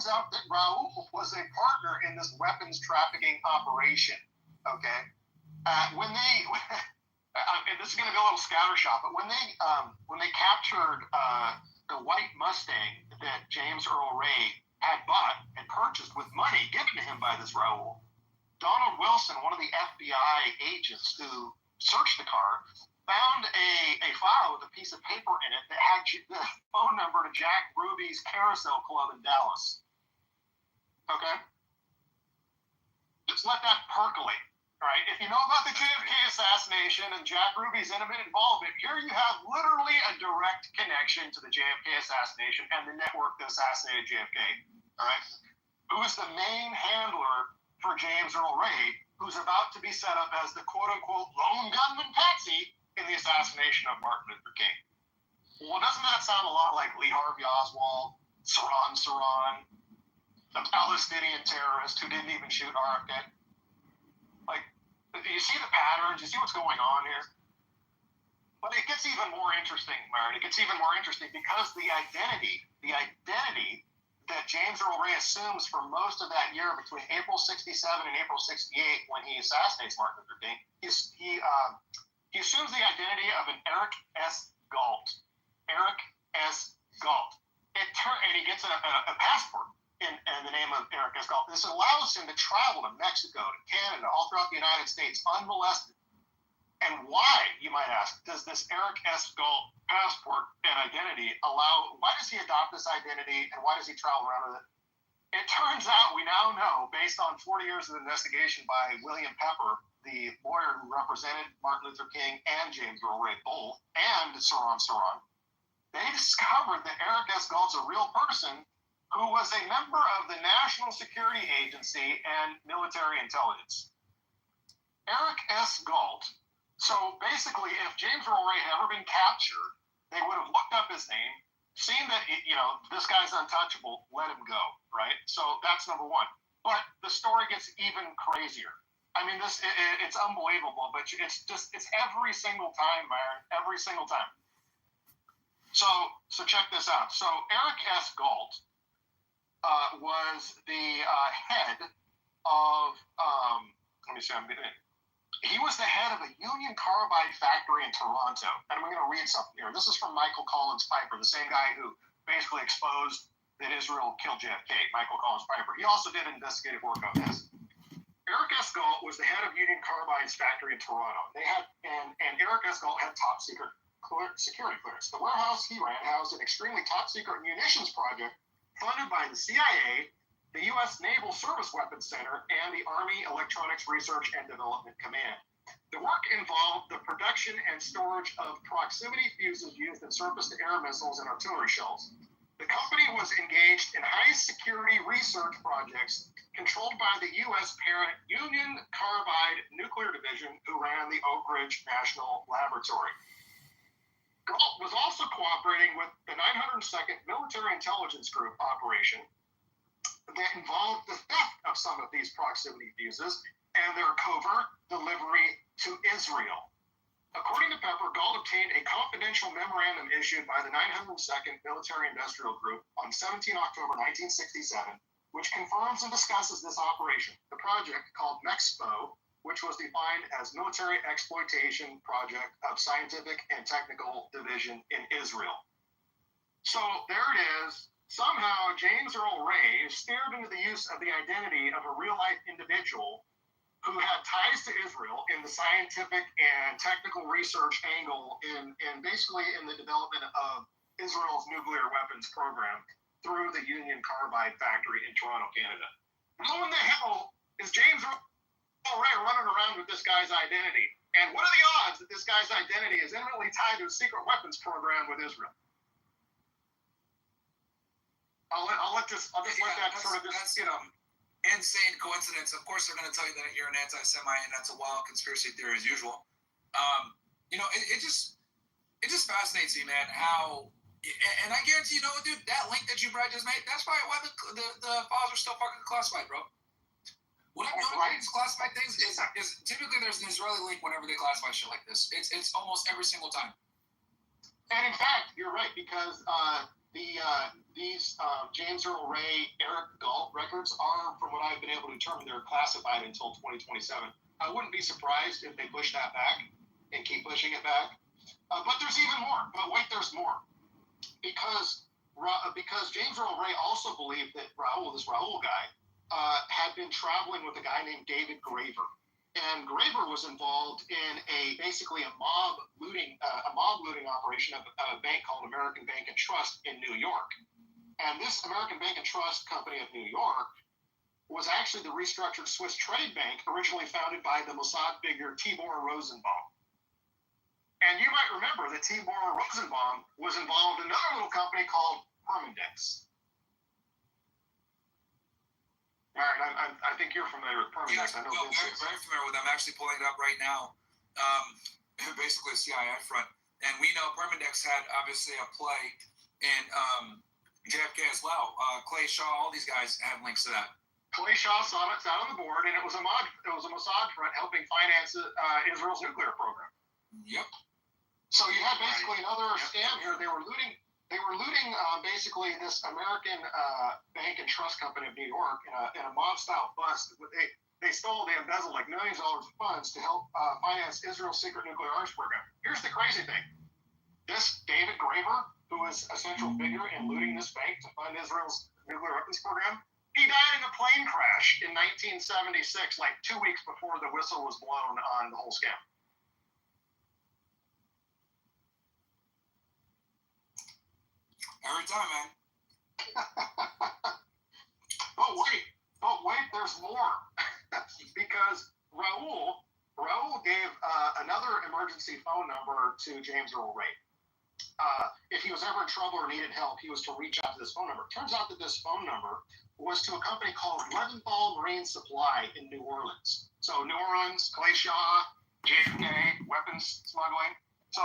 out that Raoul was a partner in this weapons trafficking operation. Okay, and this is going to be a little scattershot, but when they captured the white Mustang that James Earl Ray had bought and purchased with money given to him by this Raoul, Donald Wilson, one of the FBI agents who searched the car, found a file with a piece of paper in it that had the phone number to Jack Ruby's Carousel Club in Dallas. Okay? Just let that percolate. All right, if you know about the JFK assassination and Jack Ruby's intimate involvement, here you have literally a direct connection to the JFK assassination and the network that assassinated JFK. All right, who is the main handler for James Earl Ray, who's about to be set up as the quote-unquote lone gunman patsy in the assassination of Martin Luther King. Well, doesn't that sound a lot like Lee Harvey Oswald, Saran, the Palestinian terrorist who didn't even shoot RFK? Like, do you see the patterns? You see what's going on here? But it gets even more interesting, Myron. It gets even more interesting because the identity that James Earl Ray assumes for most of that year between April 67 and April 68 when he assassinates Martin Luther King, he assumes the identity of an Eric S. Galt. Eric S. Galt. And he gets a passport in the name of Eric S. Galt. This allows him to travel to Mexico, to Canada, all throughout the United States, unmolested. And why, you might ask, does this Eric S. Galt passport and identity why does he adopt this identity, and why does he travel around with it? It turns out, we now know, based on 40 years of investigation by William Pepper, the lawyer who represented Martin Luther King and James Earl Ray both, and Saran, they discovered that Eric S. Galt's a real person who was a member of the National Security Agency and military intelligence. Eric S. Galt. So basically, if James Earl Ray had ever been captured, they would have looked up his name, seen that, this guy's untouchable, let him go, right? So that's number one. But the story gets even crazier. I mean, it's unbelievable, but it's every single time, Myron, every single time. So check this out. So Eric S. Galt was the head of, let me see, he was the head of a Union Carbide factory in Toronto. And I'm going to read something here. This is from Michael Collins Piper, the same guy who basically exposed that Israel killed JFK, Michael Collins Piper. He also did investigative work on this. Eric S. Galt was the head of Union Carbide's factory in Toronto. They had, and Eric S. Galt had top secret security clearance. The warehouse he ran housed an extremely top secret munitions project funded by the CIA, the U.S. Naval Surface Weapons Center, and the Army Electronics Research and Development Command. The work involved the production and storage of proximity fuses used in surface-to-air missiles and artillery shells. The company was engaged in high-security research projects controlled by the U.S. parent Union Carbide Nuclear Division, who ran the Oak Ridge National Laboratory. Galt was also cooperating with the 902nd Military Intelligence Group operation that involved the theft of some of these proximity fuses and their covert delivery to Israel. According to Pepper, Galt obtained a confidential memorandum issued by the 902nd Military Industrial Group on 17 October 1967, which confirms and discusses this operation. The project, called MEXPO, which was defined as Military Exploitation Project of Scientific and Technical Division in Israel. So there it is. Somehow, James Earl Ray steered into the use of the identity of a real-life individual who had ties to Israel in the scientific and technical research angle in basically in the development of Israel's nuclear weapons program through the Union Carbide factory in Toronto, Canada. How in the hell is James Earl Ray running around with this guy's identity? And what are the odds that this guy's identity is intimately tied to a secret weapons program with Israel? I'll just let that sort of just, insane coincidence. Of course, they're going to tell you that you're an anti-Semite, and that's a wild conspiracy theory as usual. It just fascinates me, man. How, and I guarantee, dude, that link that you Brad just made, that's probably why the files are still fucking classified, bro. What I'm doing with these classified things is typically there's an Israeli link whenever they classify shit like this. It's almost every single time. And in fact, you're right, because these James Earl Ray, Eric Galt records are, from what I've been able to determine, they're classified until 2027. I wouldn't be surprised if they push that back and keep pushing it back. But there's even more. But wait, there's more. Because James Earl Ray also believed that this Raoul guy, had been traveling with a guy named David Graver. And Graver was involved in basically a mob looting operation of a bank called American Bank and Trust in New York. And this American Bank and Trust Company of New York was actually the restructured Swiss trade bank originally founded by the Mossad figure Tibor Rosenbaum. And you might remember that Tibor Rosenbaum was involved in another little company called Permindex. All right, I think you're familiar with Permindex. Yeah, very familiar with them. I'm actually pulling it up right now. Basically a CIA front. And we know Permindex had obviously a play in JFK as well. Clay Shaw, all these guys have links to that. Clay Shaw sat on the board, and it was a Mossad front helping finance Israel's nuclear program. Yep. So you had basically another scam here. They were looting basically this American Bank and Trust Company of New York in a mob-style bust. They embezzled like millions of dollars of funds to help finance Israel's secret nuclear arms program. Here's the crazy thing. This David Graver, who was a central figure in looting this bank to fund Israel's nuclear weapons program, he died in a plane crash in 1976, like 2 weeks before the whistle was blown on the whole scam. Every time, man. But wait, there's more. Because Raoul Raoul gave another emergency phone number to James Earl Ray. If he was ever in trouble or needed help, he was to reach out to this phone number. Turns out that this phone number was to a company called Leventhal Marine Supply in New Orleans. So New Orleans, Clay Shaw, JFK, weapons smuggling. So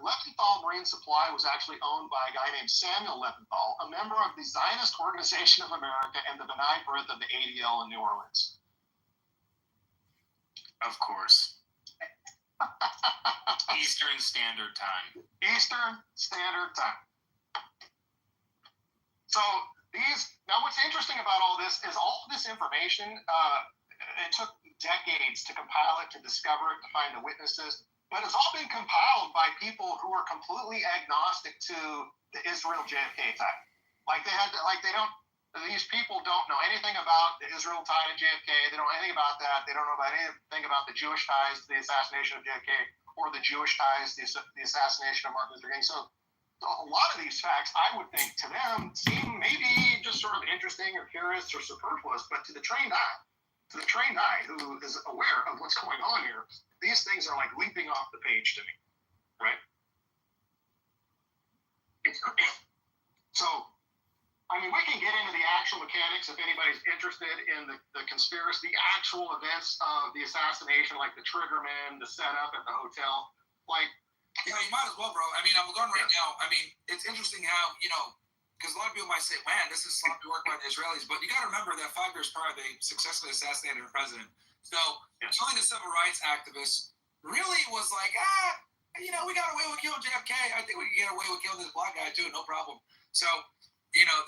Leventhal Marine Supply was actually owned by a guy named Samuel Leventhal, a member of the Zionist Organization of America and the B'nai B'rith of the ADL in New Orleans. Of course. Eastern Standard Time. Eastern Standard Time. So now what's interesting about all this is all of this information, it took decades to compile it, to discover it, to find the witnesses, but it's all been compiled by people who are completely agnostic to the Israel JFK tie. These people don't know anything about the Israel tie to JFK. They don't know anything about that. They don't know about anything about the Jewish ties to the assassination of JFK or the Jewish ties to the assassination of Martin Luther King. So a lot of these facts, I would think, to them seem maybe just sort of interesting or curious or superfluous, but to the trained eye who is aware of what's going on here, these things are like leaping off the page to me, right? So, I mean, we can get into the actual mechanics if anybody's interested in the conspiracy, the actual events of the assassination, like the triggerman, the setup at the hotel. Like, yeah, you might as well, bro. I mean, I'm going right now. I mean, it's interesting how, because a lot of people might say, man, this is sloppy work by the Israelis, but you got to remember that 5 years prior, they successfully assassinated a president. So, telling the civil rights activists really was like, we got away with killing JFK. I think we can get away with killing this black guy, too, no problem. So,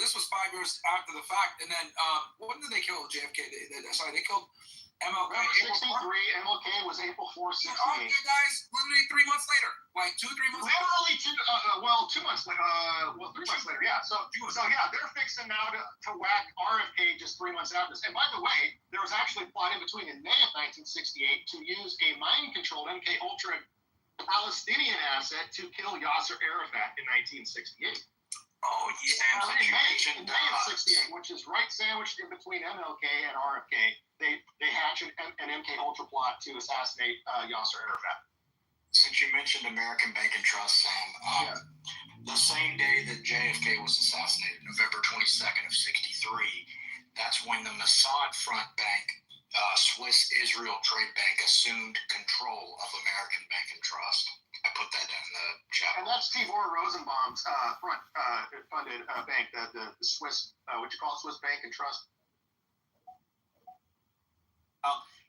this was 5 years after the fact. And then, when did they kill JFK? They killed MLK. 63, MLK was April 4, 68. Okay, guys, literally 3 months later. Like 2-3 months later. Literally 2 months later. 3 months later, yeah. So yeah, they're fixing now to whack RFK just 3 months after this. And by the way, there was actually a plot in between in May of 1968 to use a mind-controlled MK-Ultra Palestinian asset to kill Yasser Arafat in 1968. Oh, yeah. In May of 68, which is right sandwiched in between MLK and RFK, they hatch an MK-Ultra plot to assassinate Yasser Arafat. Since you mentioned American Bank and Trust, Sam, the same day that JFK was assassinated, November 22nd of 63, that's when the Mossad front bank, Swiss Israel Trade Bank, assumed control of American Bank and Trust. I put that down in the chat. And that's Kitover Rosenbaum's funded bank, the Swiss, what you call it, Swiss Bank and Trust.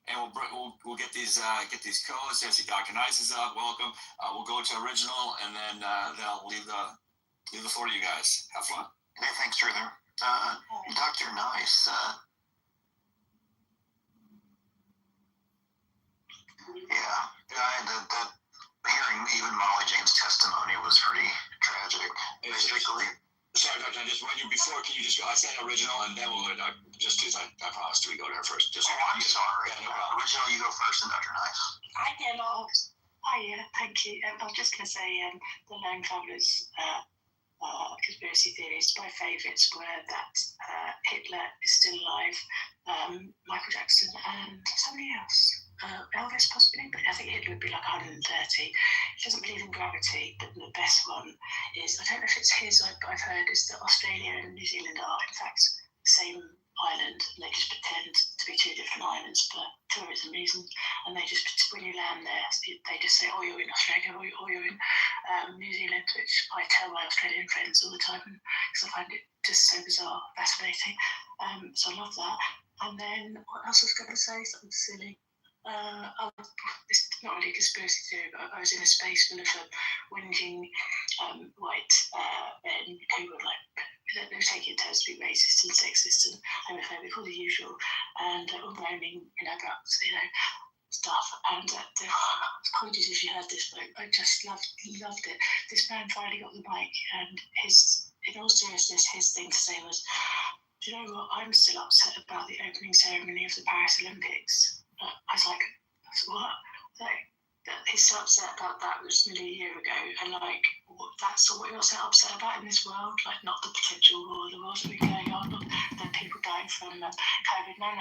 And we'll get these codes. There's the Dr. Nice is up. Welcome. We'll go to original, and then I'll leave the floor to you guys. Have fun. Hey, thanks, Truther. Dr. Nice. The hearing even Molly James' testimony was pretty tragic. Basically. Sorry, Dr. Just when before, can you just go? I said original, and then we'll go. I promised we go there first. I'm sorry. Original, you go first, and Dr. Nice. Hiya, thank you. I was just going to say the Lone Travelers conspiracy theories, my favourites were that Hitler is still alive, Michael Jackson, and somebody else. Elvis possibly, but I think Hitler would be like 130. He doesn't believe in gravity, but the best one is, I don't know if it's his, but I've heard is that Australia and New Zealand are in fact the same island, and they just pretend to be 2 different islands for tourism reasons, and they just, when you land there, they just say, oh, you're in Australia, or you're in New Zealand, which I tell my Australian friends all the time, because I find it just so bizarre, fascinating. So I love that. And then, what else was I going to say? Something silly. It's not really a conspiracy theory, but I was in a space full of whinging white men who were like, they were taking it to be racist and sexist and homophobic, all the usual, and all moaning, about, stuff. And apologies if you heard this, but I just loved it. This man finally got the mic, and in all seriousness, his thing to say was, do you know what? I'm still upset about the opening ceremony of the Paris Olympics. I was like, what? Like, that he's still upset about that, which was nearly a year ago, and like that's what you're so upset about in this world, like not the potential war, the wars that are going on, or the people dying from COVID. No,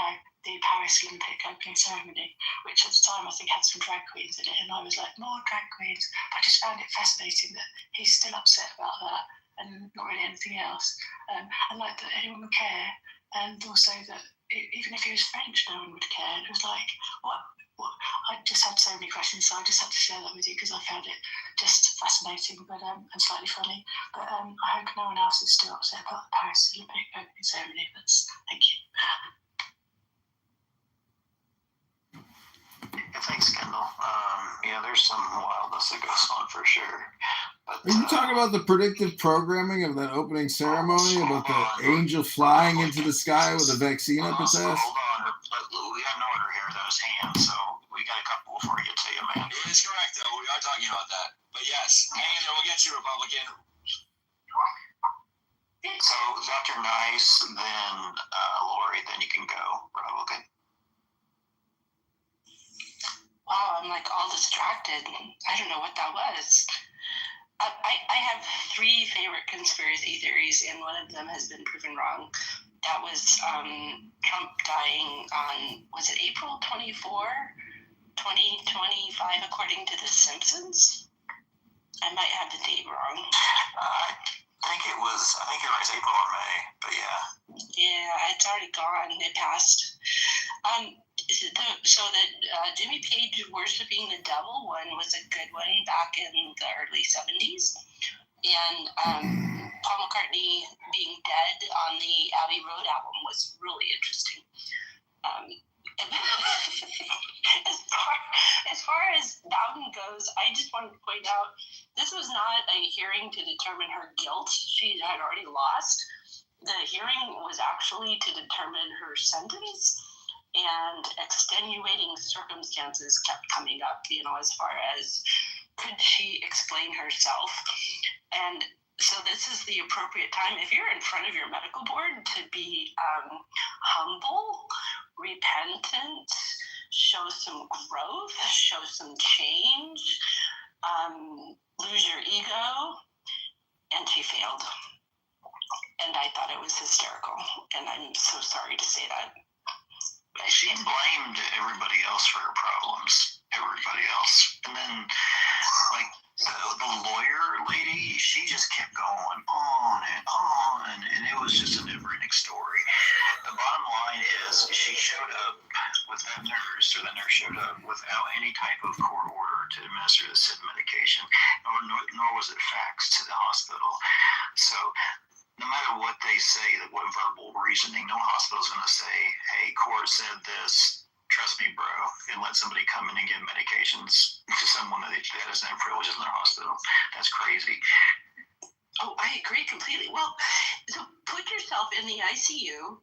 the Paris Olympic opening ceremony, which at the time I think had some drag queens in it, and I was like, more drag queens. I just found it fascinating that he's still upset about that and not really anything else, and like that anyone would care, and also that even if he was French, no one would care. It was like, what? I just had so many questions, so I just had to share that with you because I found it just fascinating, but and slightly funny. But I hope no one else is still upset about the Paris Olympic opening ceremony. But thank you. Thanks, Kendall. Yeah, there's some wildness that goes on for sure. But, Are you talking about the predictive programming of that opening ceremony, about the angel flying into the sky with a vaccine up its ass? Hold on. We have no order here. That was hands, so we got a couple before we get to you, man. It is correct, though. We are talking about that. But yes, hang in there. We'll get you, Republican. So, Dr. Nice, then Lori, then you can go, Republican. Wow, I'm like all distracted. I don't know what that was. I have 3 favorite conspiracy theories, and one of them has been proven wrong. That was Trump dying on, was it April 24, 2025, according to The Simpsons? I might have the date wrong. I think it was April or May, but yeah. Yeah, it's already gone. It passed. So that Jimmy Page worshiping the devil one was a good one back in the early 70s. And Paul McCartney being dead on the Abbey Road album was really interesting. As far as Bowden goes, I just wanted to point out this was not a hearing to determine her guilt. She had already lost. The hearing was actually to determine her sentence, and extenuating circumstances kept coming up, as far as could she explain herself. And so this is the appropriate time, if you're in front of your medical board, to be humble, repentant, show some growth, show some change, lose your ego, and she failed. And I thought it was hysterical, and I'm so sorry to say that. She blamed everybody else for her problems. Everybody else. And then, like, the lawyer lady, she just kept going on and on, and it was just a never-ending story. The bottom line is she showed up with that nurse, or the nurse showed up without any type of court order to administer the said medication, nor was it faxed to the hospital. So no matter what they say, what verbal reasoning, no hospital's going to say, hey, court said this, trust me, bro, and let somebody come in and give medications to someone that doesn't have privileges in their hospital. That's crazy. Oh, I agree completely. Well, so put yourself in the ICU.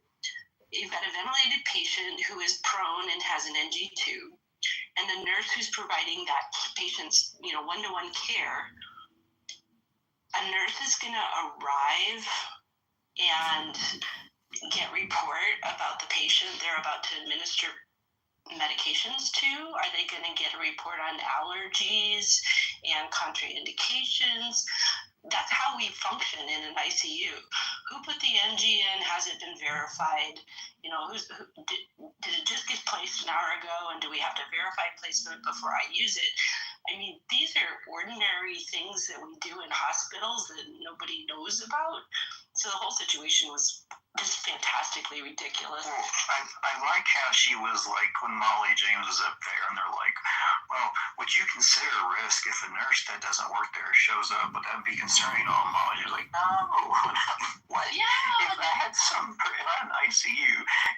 You've got a ventilated patient who is prone and has an NG tube, and the nurse who's providing that patient's, one-to-one care. A nurse is going to arrive and get report about the patient they're about to administer medications to. Are they going to get a report on allergies and contraindications? That's how we function in an ICU. Who put the NG in? Has it been verified? Did it just get placed an hour ago, and do we have to verify placement before I use it? I mean, these are ordinary things that we do in hospitals that nobody knows about. So the whole situation was just fantastically ridiculous. Well, I like how she was like, when Molly James was up there, and they're like, well, would you consider a risk if a nurse that doesn't work there shows up? Would that be concerning? Oh, Molly was like, no. What? Yeah. If I had an ICU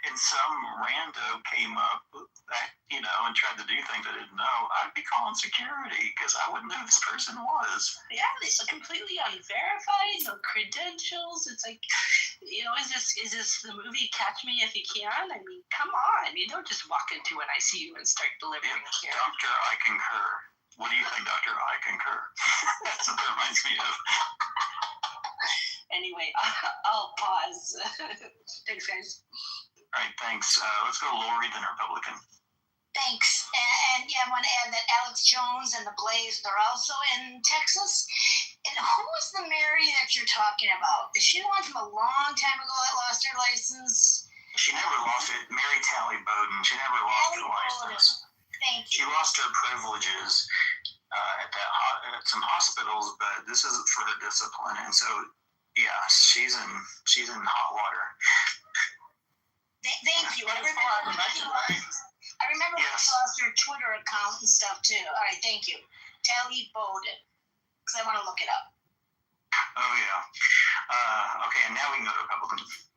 and some rando came up that, and tried to do things I didn't know, I'd be calling security because I wouldn't know who this person was. Yeah, they're completely unverified, no credentials. It's like, is this the movie Catch Me If You Can? I mean, come on. You don't just walk into an ICU and start delivering care. Doctor, I concur. What do you think, Doctor? I concur. That's what that reminds me of. Anyway, I'll pause. Thanks, guys. All right, thanks. Let's go to Lori, then Republican. Thanks. And yeah, I want to add that Alex Jones and the Blaze, they're also in Texas. And who is the Mary that you're talking about? Is she the one from a long time ago that lost her license? She never lost it. Mary Tally Bowden. She never lost her license. Thank you. She lost her privileges at some hospitals, but this isn't for her discipline. And so, yeah, she's in hot water. Thank you. I remember when she lost her Twitter account and stuff too. All right, thank you. Tally Bowden, because I want to look it up. Oh yeah. Okay, and now we can go to Republicans.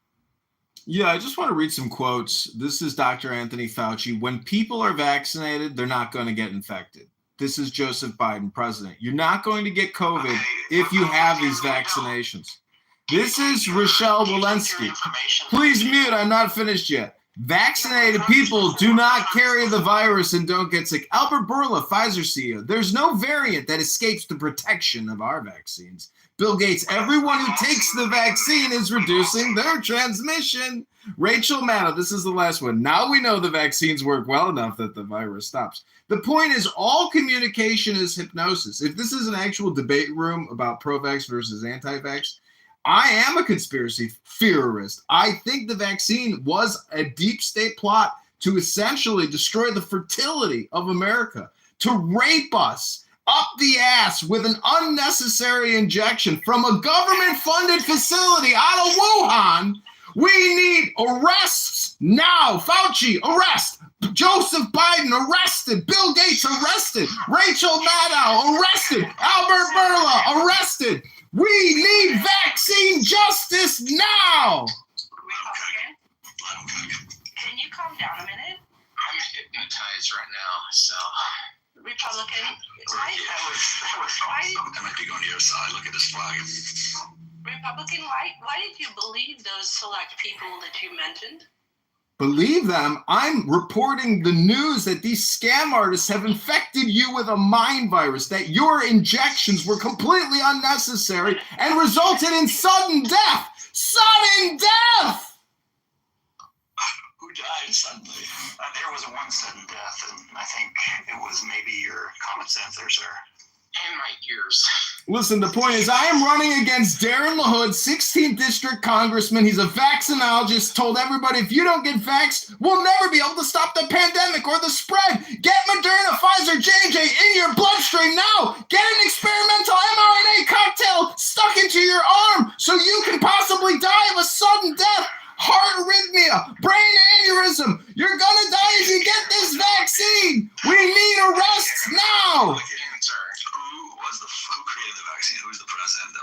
Yeah, I just want to read some quotes. This is Dr. Anthony Fauci. When people are vaccinated, they're not going to get infected. This is Joseph Biden, president. You're not going to get COVID if you have these vaccinations. This is Rochelle Walensky. Please mute. I'm not finished yet. Vaccinated people do not carry the virus and don't get sick. Albert Bourla, Pfizer CEO. There's no variant that escapes the protection of our vaccines. Bill Gates, everyone who takes the vaccine is reducing their transmission. Rachel Maddow, this is the last one. Now we know the vaccines work well enough that the virus stops. The point is, all communication is hypnosis. If this is an actual debate room about pro-vax versus anti-vax, I am a conspiracy theorist. I think the vaccine was a deep state plot to essentially destroy the fertility of America, to rape us up the ass with an unnecessary injection from a government-funded facility out of Wuhan. We need arrests now. Fauci, arrest. Joseph Biden, arrested. Bill Gates, arrested. Rachel Maddow, arrested. Albert Bourla, arrested. We need vaccine justice now. Can you calm down a minute? I'm hypnotized right now, so. Republican. I might be going to your side. Look at this flag. Republican, why did you believe those select people that you mentioned? Believe them? I'm reporting the news that these scam artists have infected you with a mind virus, that your injections were completely unnecessary and resulted in sudden death. Sudden death! Who died suddenly? There was one sudden death, and I think it was maybe your common sense there, sir. And my ears. Listen, the point is, I am running against Darren LaHood, 16th District Congressman. He's a vaccinologist, told everybody, if you don't get vaxxed, we'll never be able to stop the pandemic or the spread. Get Moderna, Pfizer, J&J in your bloodstream now. Get an experimental mRNA cocktail stuck into your arm so you can possibly die of a sudden death. Heart arrhythmia, brain aneurysm. You're gonna die if you get this vaccine. We need arrests now. Who created the vaccine? Who's the president? They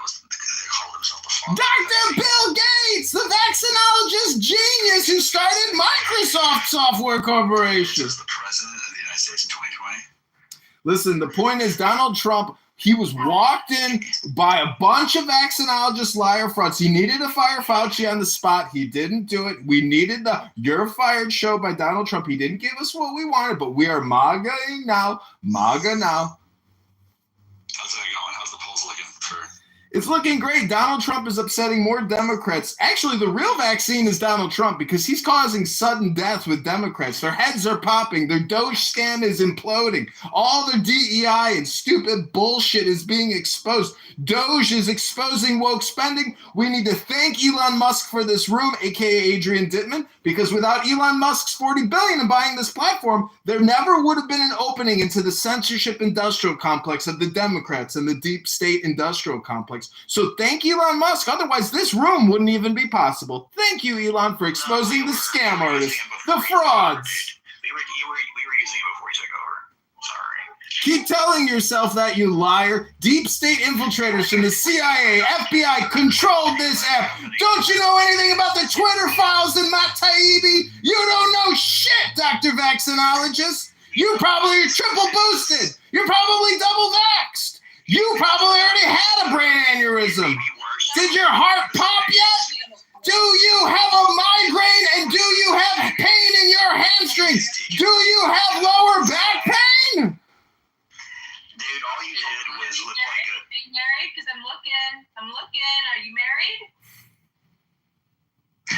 called himself the father. Dr. Bill Gates, the vaccinologist genius who started Microsoft Software Corporation. Is the president of the United States in 2020? Listen, the point is, Donald Trump, he was walked in by a bunch of vaccinologist liar fronts. He needed to fire Fauci on the spot. He didn't do it. We needed the "you're fired" show by Donald Trump. He didn't give us what we wanted, but we are MAGA now. MAGA now. How's that going? How's the polls looking for? It's looking great. Donald Trump is upsetting more Democrats. Actually, the real vaccine is Donald Trump because he's causing sudden death with Democrats. Their heads are popping. Their Doge scam is imploding. All their DEI and stupid bullshit is being exposed. Doge is exposing woke spending. We need to thank Elon Musk for this room, aka Adrian Dittman, because without Elon Musk's $40 billion in buying this platform, there never would have been an opening into the censorship industrial complex of the Democrats and the deep state industrial complex. So thank Elon Musk. Otherwise, this room wouldn't even be possible. Thank you, Elon, for exposing the scam artists, the frauds. We were using it before you took over. Sorry. Keep telling yourself that, you liar. Deep state infiltrators from the CIA, FBI controlled this app. Don't you know anything about the Twitter files and Matt Taibbi? You don't know shit, Dr. Vaccinologist. You probably are triple boosted. You're probably double vaxxed. You probably already had a brain aneurysm. Did your heart pop yet? Do you have a migraine and do you have pain in your hamstrings? Do you have lower back pain? Dude, all you did was look like a... Are you married? Because I'm looking. Are you married?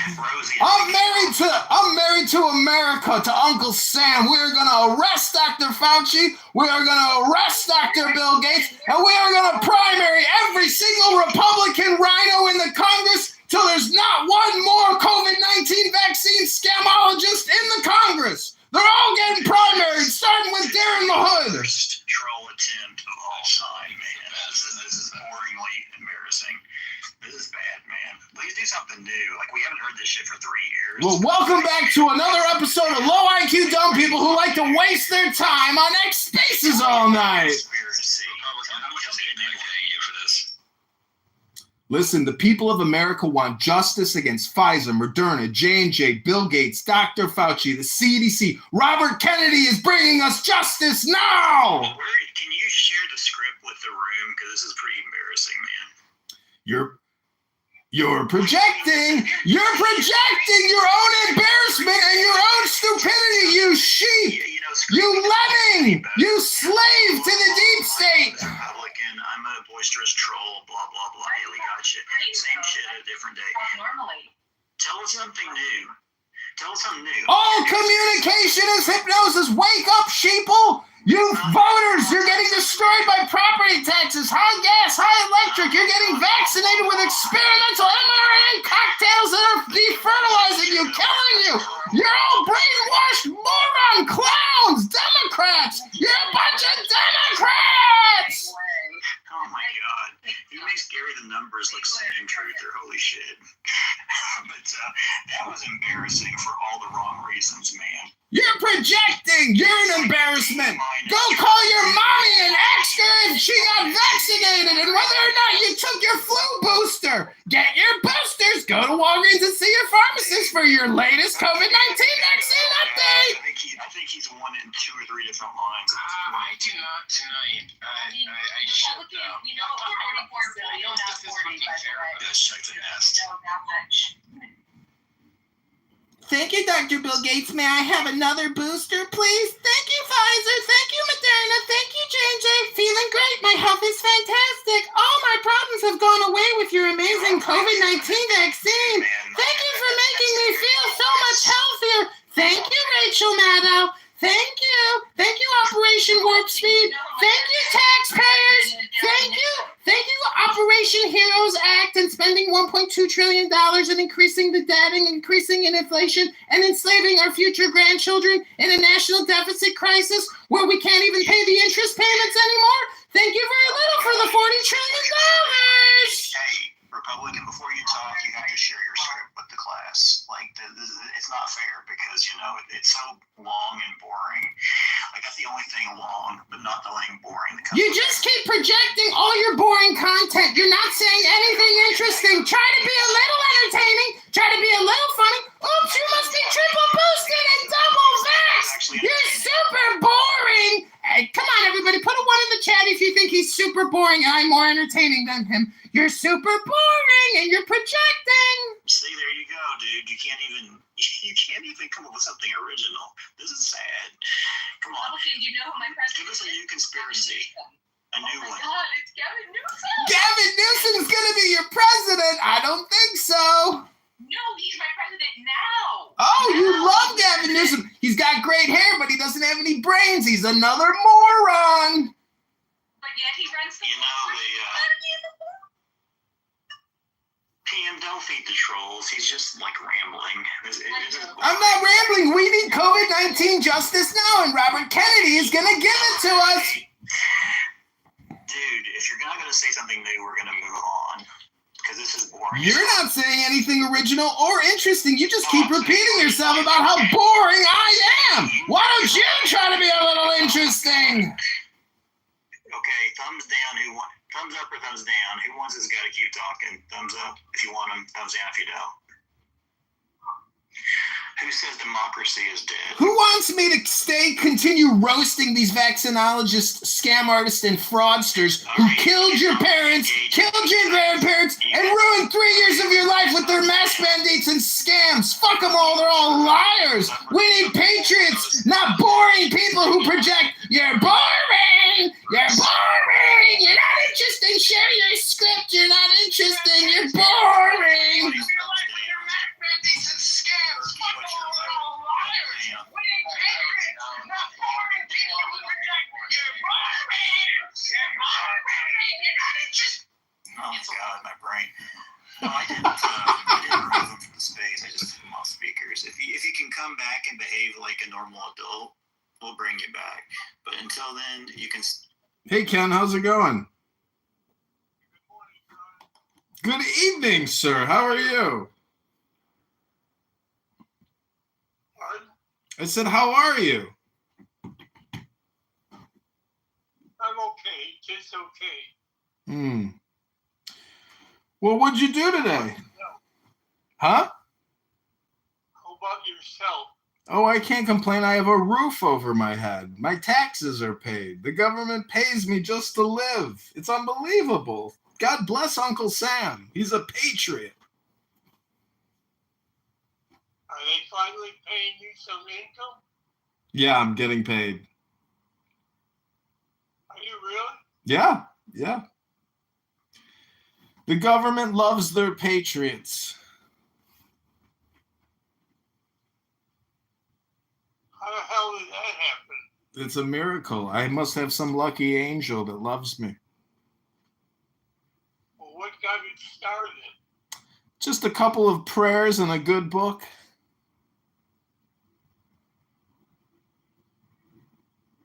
I'm married to America, to Uncle Sam. We're gonna arrest Dr. Fauci. We are gonna arrest Dr. Bill Gates, and we are gonna primary every single Republican rhino in the Congress till there's not one more COVID-19 vaccine scamologist in the Congress. They're all getting primaried, starting with Darren LaHood. First troll attempt of all time, man. This is boringly embarrassing. This is bad, man. Please do something new. Like, we haven't heard this shit for 3 years. Well, welcome back to another episode of Low IQ Dumb People who like to waste their time on X Spaces all night. Listen, the people of America want justice against Pfizer, Moderna, J&J, Bill Gates, Dr. Fauci, the CDC. Robert Kennedy is bringing us justice now! Can you share the script with the room? Because this is pretty embarrassing, man. You're projecting your own embarrassment and your own stupidity, you sheep! You lemming! You slave to the deep state! Republican, I'm a boisterous troll, blah, blah, blah. Yeah, we got you. Same shit at a different day. Tell us something new. Tell us something new. All communication is hypnosis. Wake up, sheeple! You voters, you're getting destroyed by property taxes, high gas, high electric. You're getting vaccinated with experimental mRNA cocktails that are defertilizing you, killing you. You're all brainwashed moron clowns, Democrats. You're a bunch of Democrats. Oh my God. You make Scary the numbers look same truther. Holy shit. But that was embarrassing for all the wrong reasons, man. You're projecting. You're an embarrassment. Go call your mommy and ask her if she got vaccinated and whether or not you took your flu booster. Get your boosters. Go to Walgreens and see your pharmacist for your latest COVID-19 vaccine update. I think he's one in 2 or 3 different lines. I do not tonight. I should though. You know, 44 billion, not 40, by the way. Let's check the nest. No, not much. Thank you, Dr. Bill Gates. May I have another booster, please? Thank you, Pfizer. Thank you, Moderna. Thank you, J&J. Feeling great. My health is fantastic. All my problems have gone away with your amazing COVID-19 vaccine. Thank you for making me feel so much healthier. Thank you, Rachel Maddow. Thank you. Thank you, Operation Warp Speed. Thank you, taxpayers. Thank you. Thank you, Operation Heroes Act and spending $1.2 trillion and increasing the debt and increasing in inflation and enslaving our future grandchildren in a national deficit crisis where we can't even pay the interest payments anymore. Thank you very little for the $40 trillion. Hey, Republican, before you talk, you have to share your script with the class. Like, it's not fair because, you know, it's so long and boring. Like, that's the only thing long, but not the only boring. You just keep projecting all your boring content. You're not saying anything interesting. Try to be a little entertaining. Try to be a little funny. Oops, you must be triple boosted and double vaxxed. You're super boring. Hey, come on, everybody. Put a 1 in the chat if you think he's super boring and I'm more entertaining than him. You're super boring and you're projecting. See, there you go, dude. You can't even come up with something original. This is sad. Come on. Okay, do you know who my president Give us a new conspiracy. A new one. God, it's Gavin Newsom. Gavin Newsom's going to be your president. I don't think so. No, he's my president now. Oh, you love Gavin Newsom. He's got great hair, but he doesn't have any brains. He's another moron. But yet he runs the PM, don't feed the trolls. He's just like rambling. I'm not rambling. We need COVID-19 justice now, and Robert Kennedy is going to give it to us. Dude, if you're not going to say something new, we're going to move on. Because this is boring. You're not saying anything original or interesting. You just keep repeating yourself about how boring I am. Why don't you try to be a little interesting? Okay, thumbs down. Thumbs up or thumbs down? Who wants this guy to keep talking? Thumbs up if you want him. Thumbs down if you don't. Who says democracy is dead? Who wants me to continue roasting these vaccinologists, scam artists, and fraudsters who killed your parents, killed your grandparents, and ruined 3 years of your life with their mask mandates and scams? Fuck them all. They're all liars. We need patriots, not boring people who project, you're boring. You're boring. You're not interesting. Share your script. You're not interesting. You're boring. No, I didn't remove them from the space. I just took them off speakers. If you can come back and behave like a normal adult, we'll bring you back. But until then, you can. Hey, Ken, how's it going? Good evening, sir. How are you? I said, how are you? I'm okay, just okay. Well, what'd you do today? Huh? How about yourself? Oh, I can't complain. I have a roof over my head. My taxes are paid. The government pays me just to live. It's unbelievable. God bless Uncle Sam. He's a patriot. Are they finally paying you some income? Yeah, I'm getting paid. Are you really? Yeah. The government loves their patriots. How the hell did that happen? It's a miracle. I must have some lucky angel that loves me. Well, what got it started? Just a couple of prayers and a good book.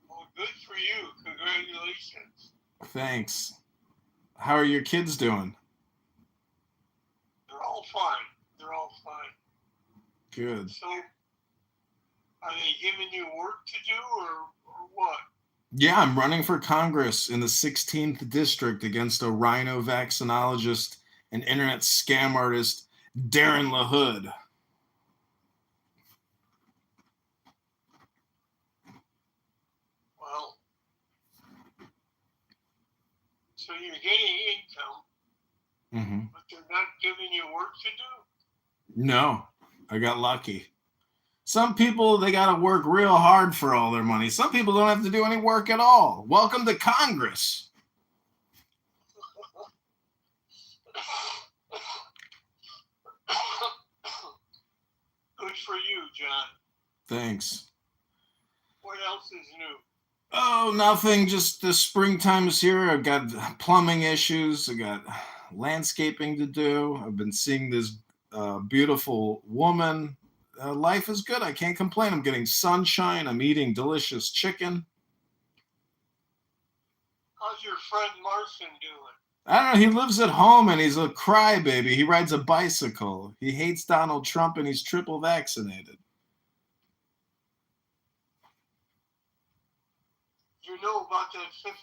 Well, good for you. Congratulations. Thanks. How are your kids doing? They're all fine. They're all fine. Good. So, are they giving you work to do or what? Yeah, I'm running for Congress in the 16th district against a rhino vaccinologist and internet scam artist, Darren LaHood. Well, so you're getting income, but they're not giving you work to do? No, I got lucky. Some people, they got to work real hard for all their money. Some people don't have to do any work at all. Welcome to Congress. Good for you, John. Thanks. What else is new? Oh, nothing. Just the springtime is here. I've got plumbing issues. I got landscaping to do. I've been seeing this beautiful woman. Life is good. I can't complain. I'm getting sunshine. I'm eating delicious chicken. How's your friend Larson doing? I don't know. He lives at home and he's a crybaby. He rides a bicycle. He hates Donald Trump and he's triple vaccinated. You know about that $15,000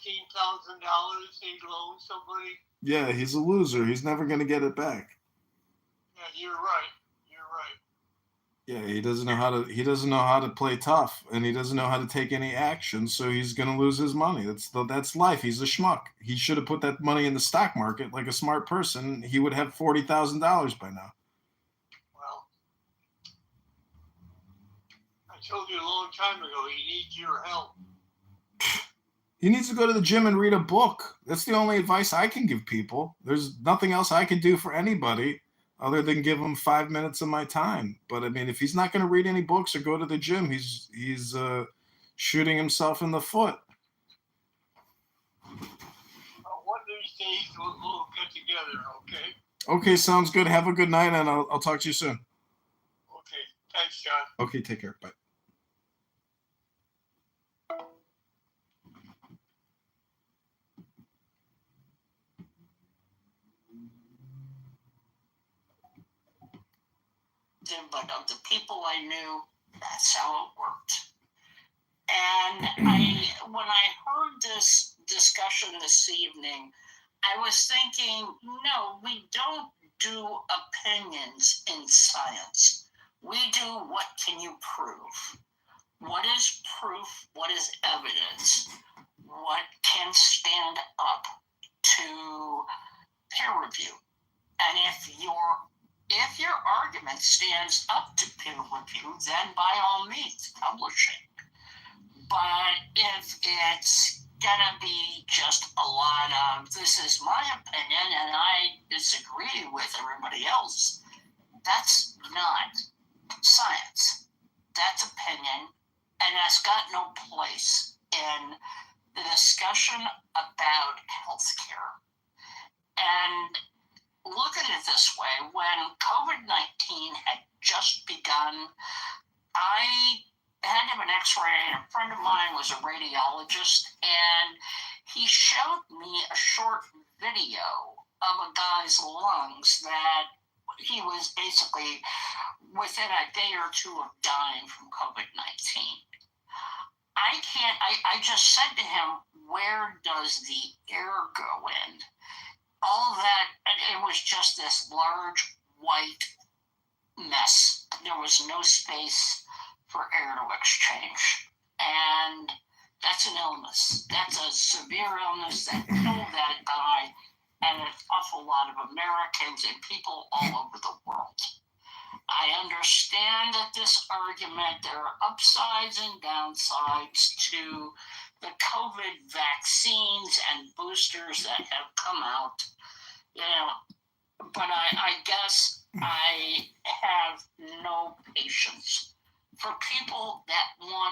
he loaned somebody? Yeah, he's a loser. He's never going to get it back. Yeah, you're right. Yeah, he doesn't know how to play tough, and he doesn't know how to take any action, so he's going to lose his money. That's life. He's a schmuck. He should have put that money in the stock market like a smart person. He would have $40,000 by now. Well, I told you a long time ago he needs your help. He needs to go to the gym and read a book. That's the only advice I can give people. There's nothing else I can do for anybody other than give him 5 minutes of my time. But I mean, if he's not going to read any books or go to the gym, he's shooting himself in the foot. One of these days we'll get together, okay? Okay, sounds good. Have a good night, and I'll talk to you soon. Okay, thanks, John. Okay, take care. Bye. But of the people I knew, that's how it worked. And when I heard this discussion this evening, I was thinking, no, we don't do opinions in science. We do what can you prove? What is proof? What is evidence? What can stand up to peer review? And if your argument stands up to peer review, then by all means, publish it. But if it's gonna be just a lot of, this is my opinion and I disagree with everybody else, that's not science. That's opinion, and that's got no place in the discussion about healthcare. And look at it this way. When COVID-19 had just begun, I had to have an x-ray, and a friend of mine was a radiologist, and he showed me a short video of a guy's lungs that he was basically within a day or two of dying from COVID-19. I just said to him, where does the air go in? All that, and it was just this large white mess. There was no space for air to exchange. And that's an illness. That's a severe illness that killed that guy and an awful lot of Americans and people all over the world. I understand that this argument, there are upsides and downsides to the COVID vaccines and boosters that have come out, but I guess I have no patience for people that want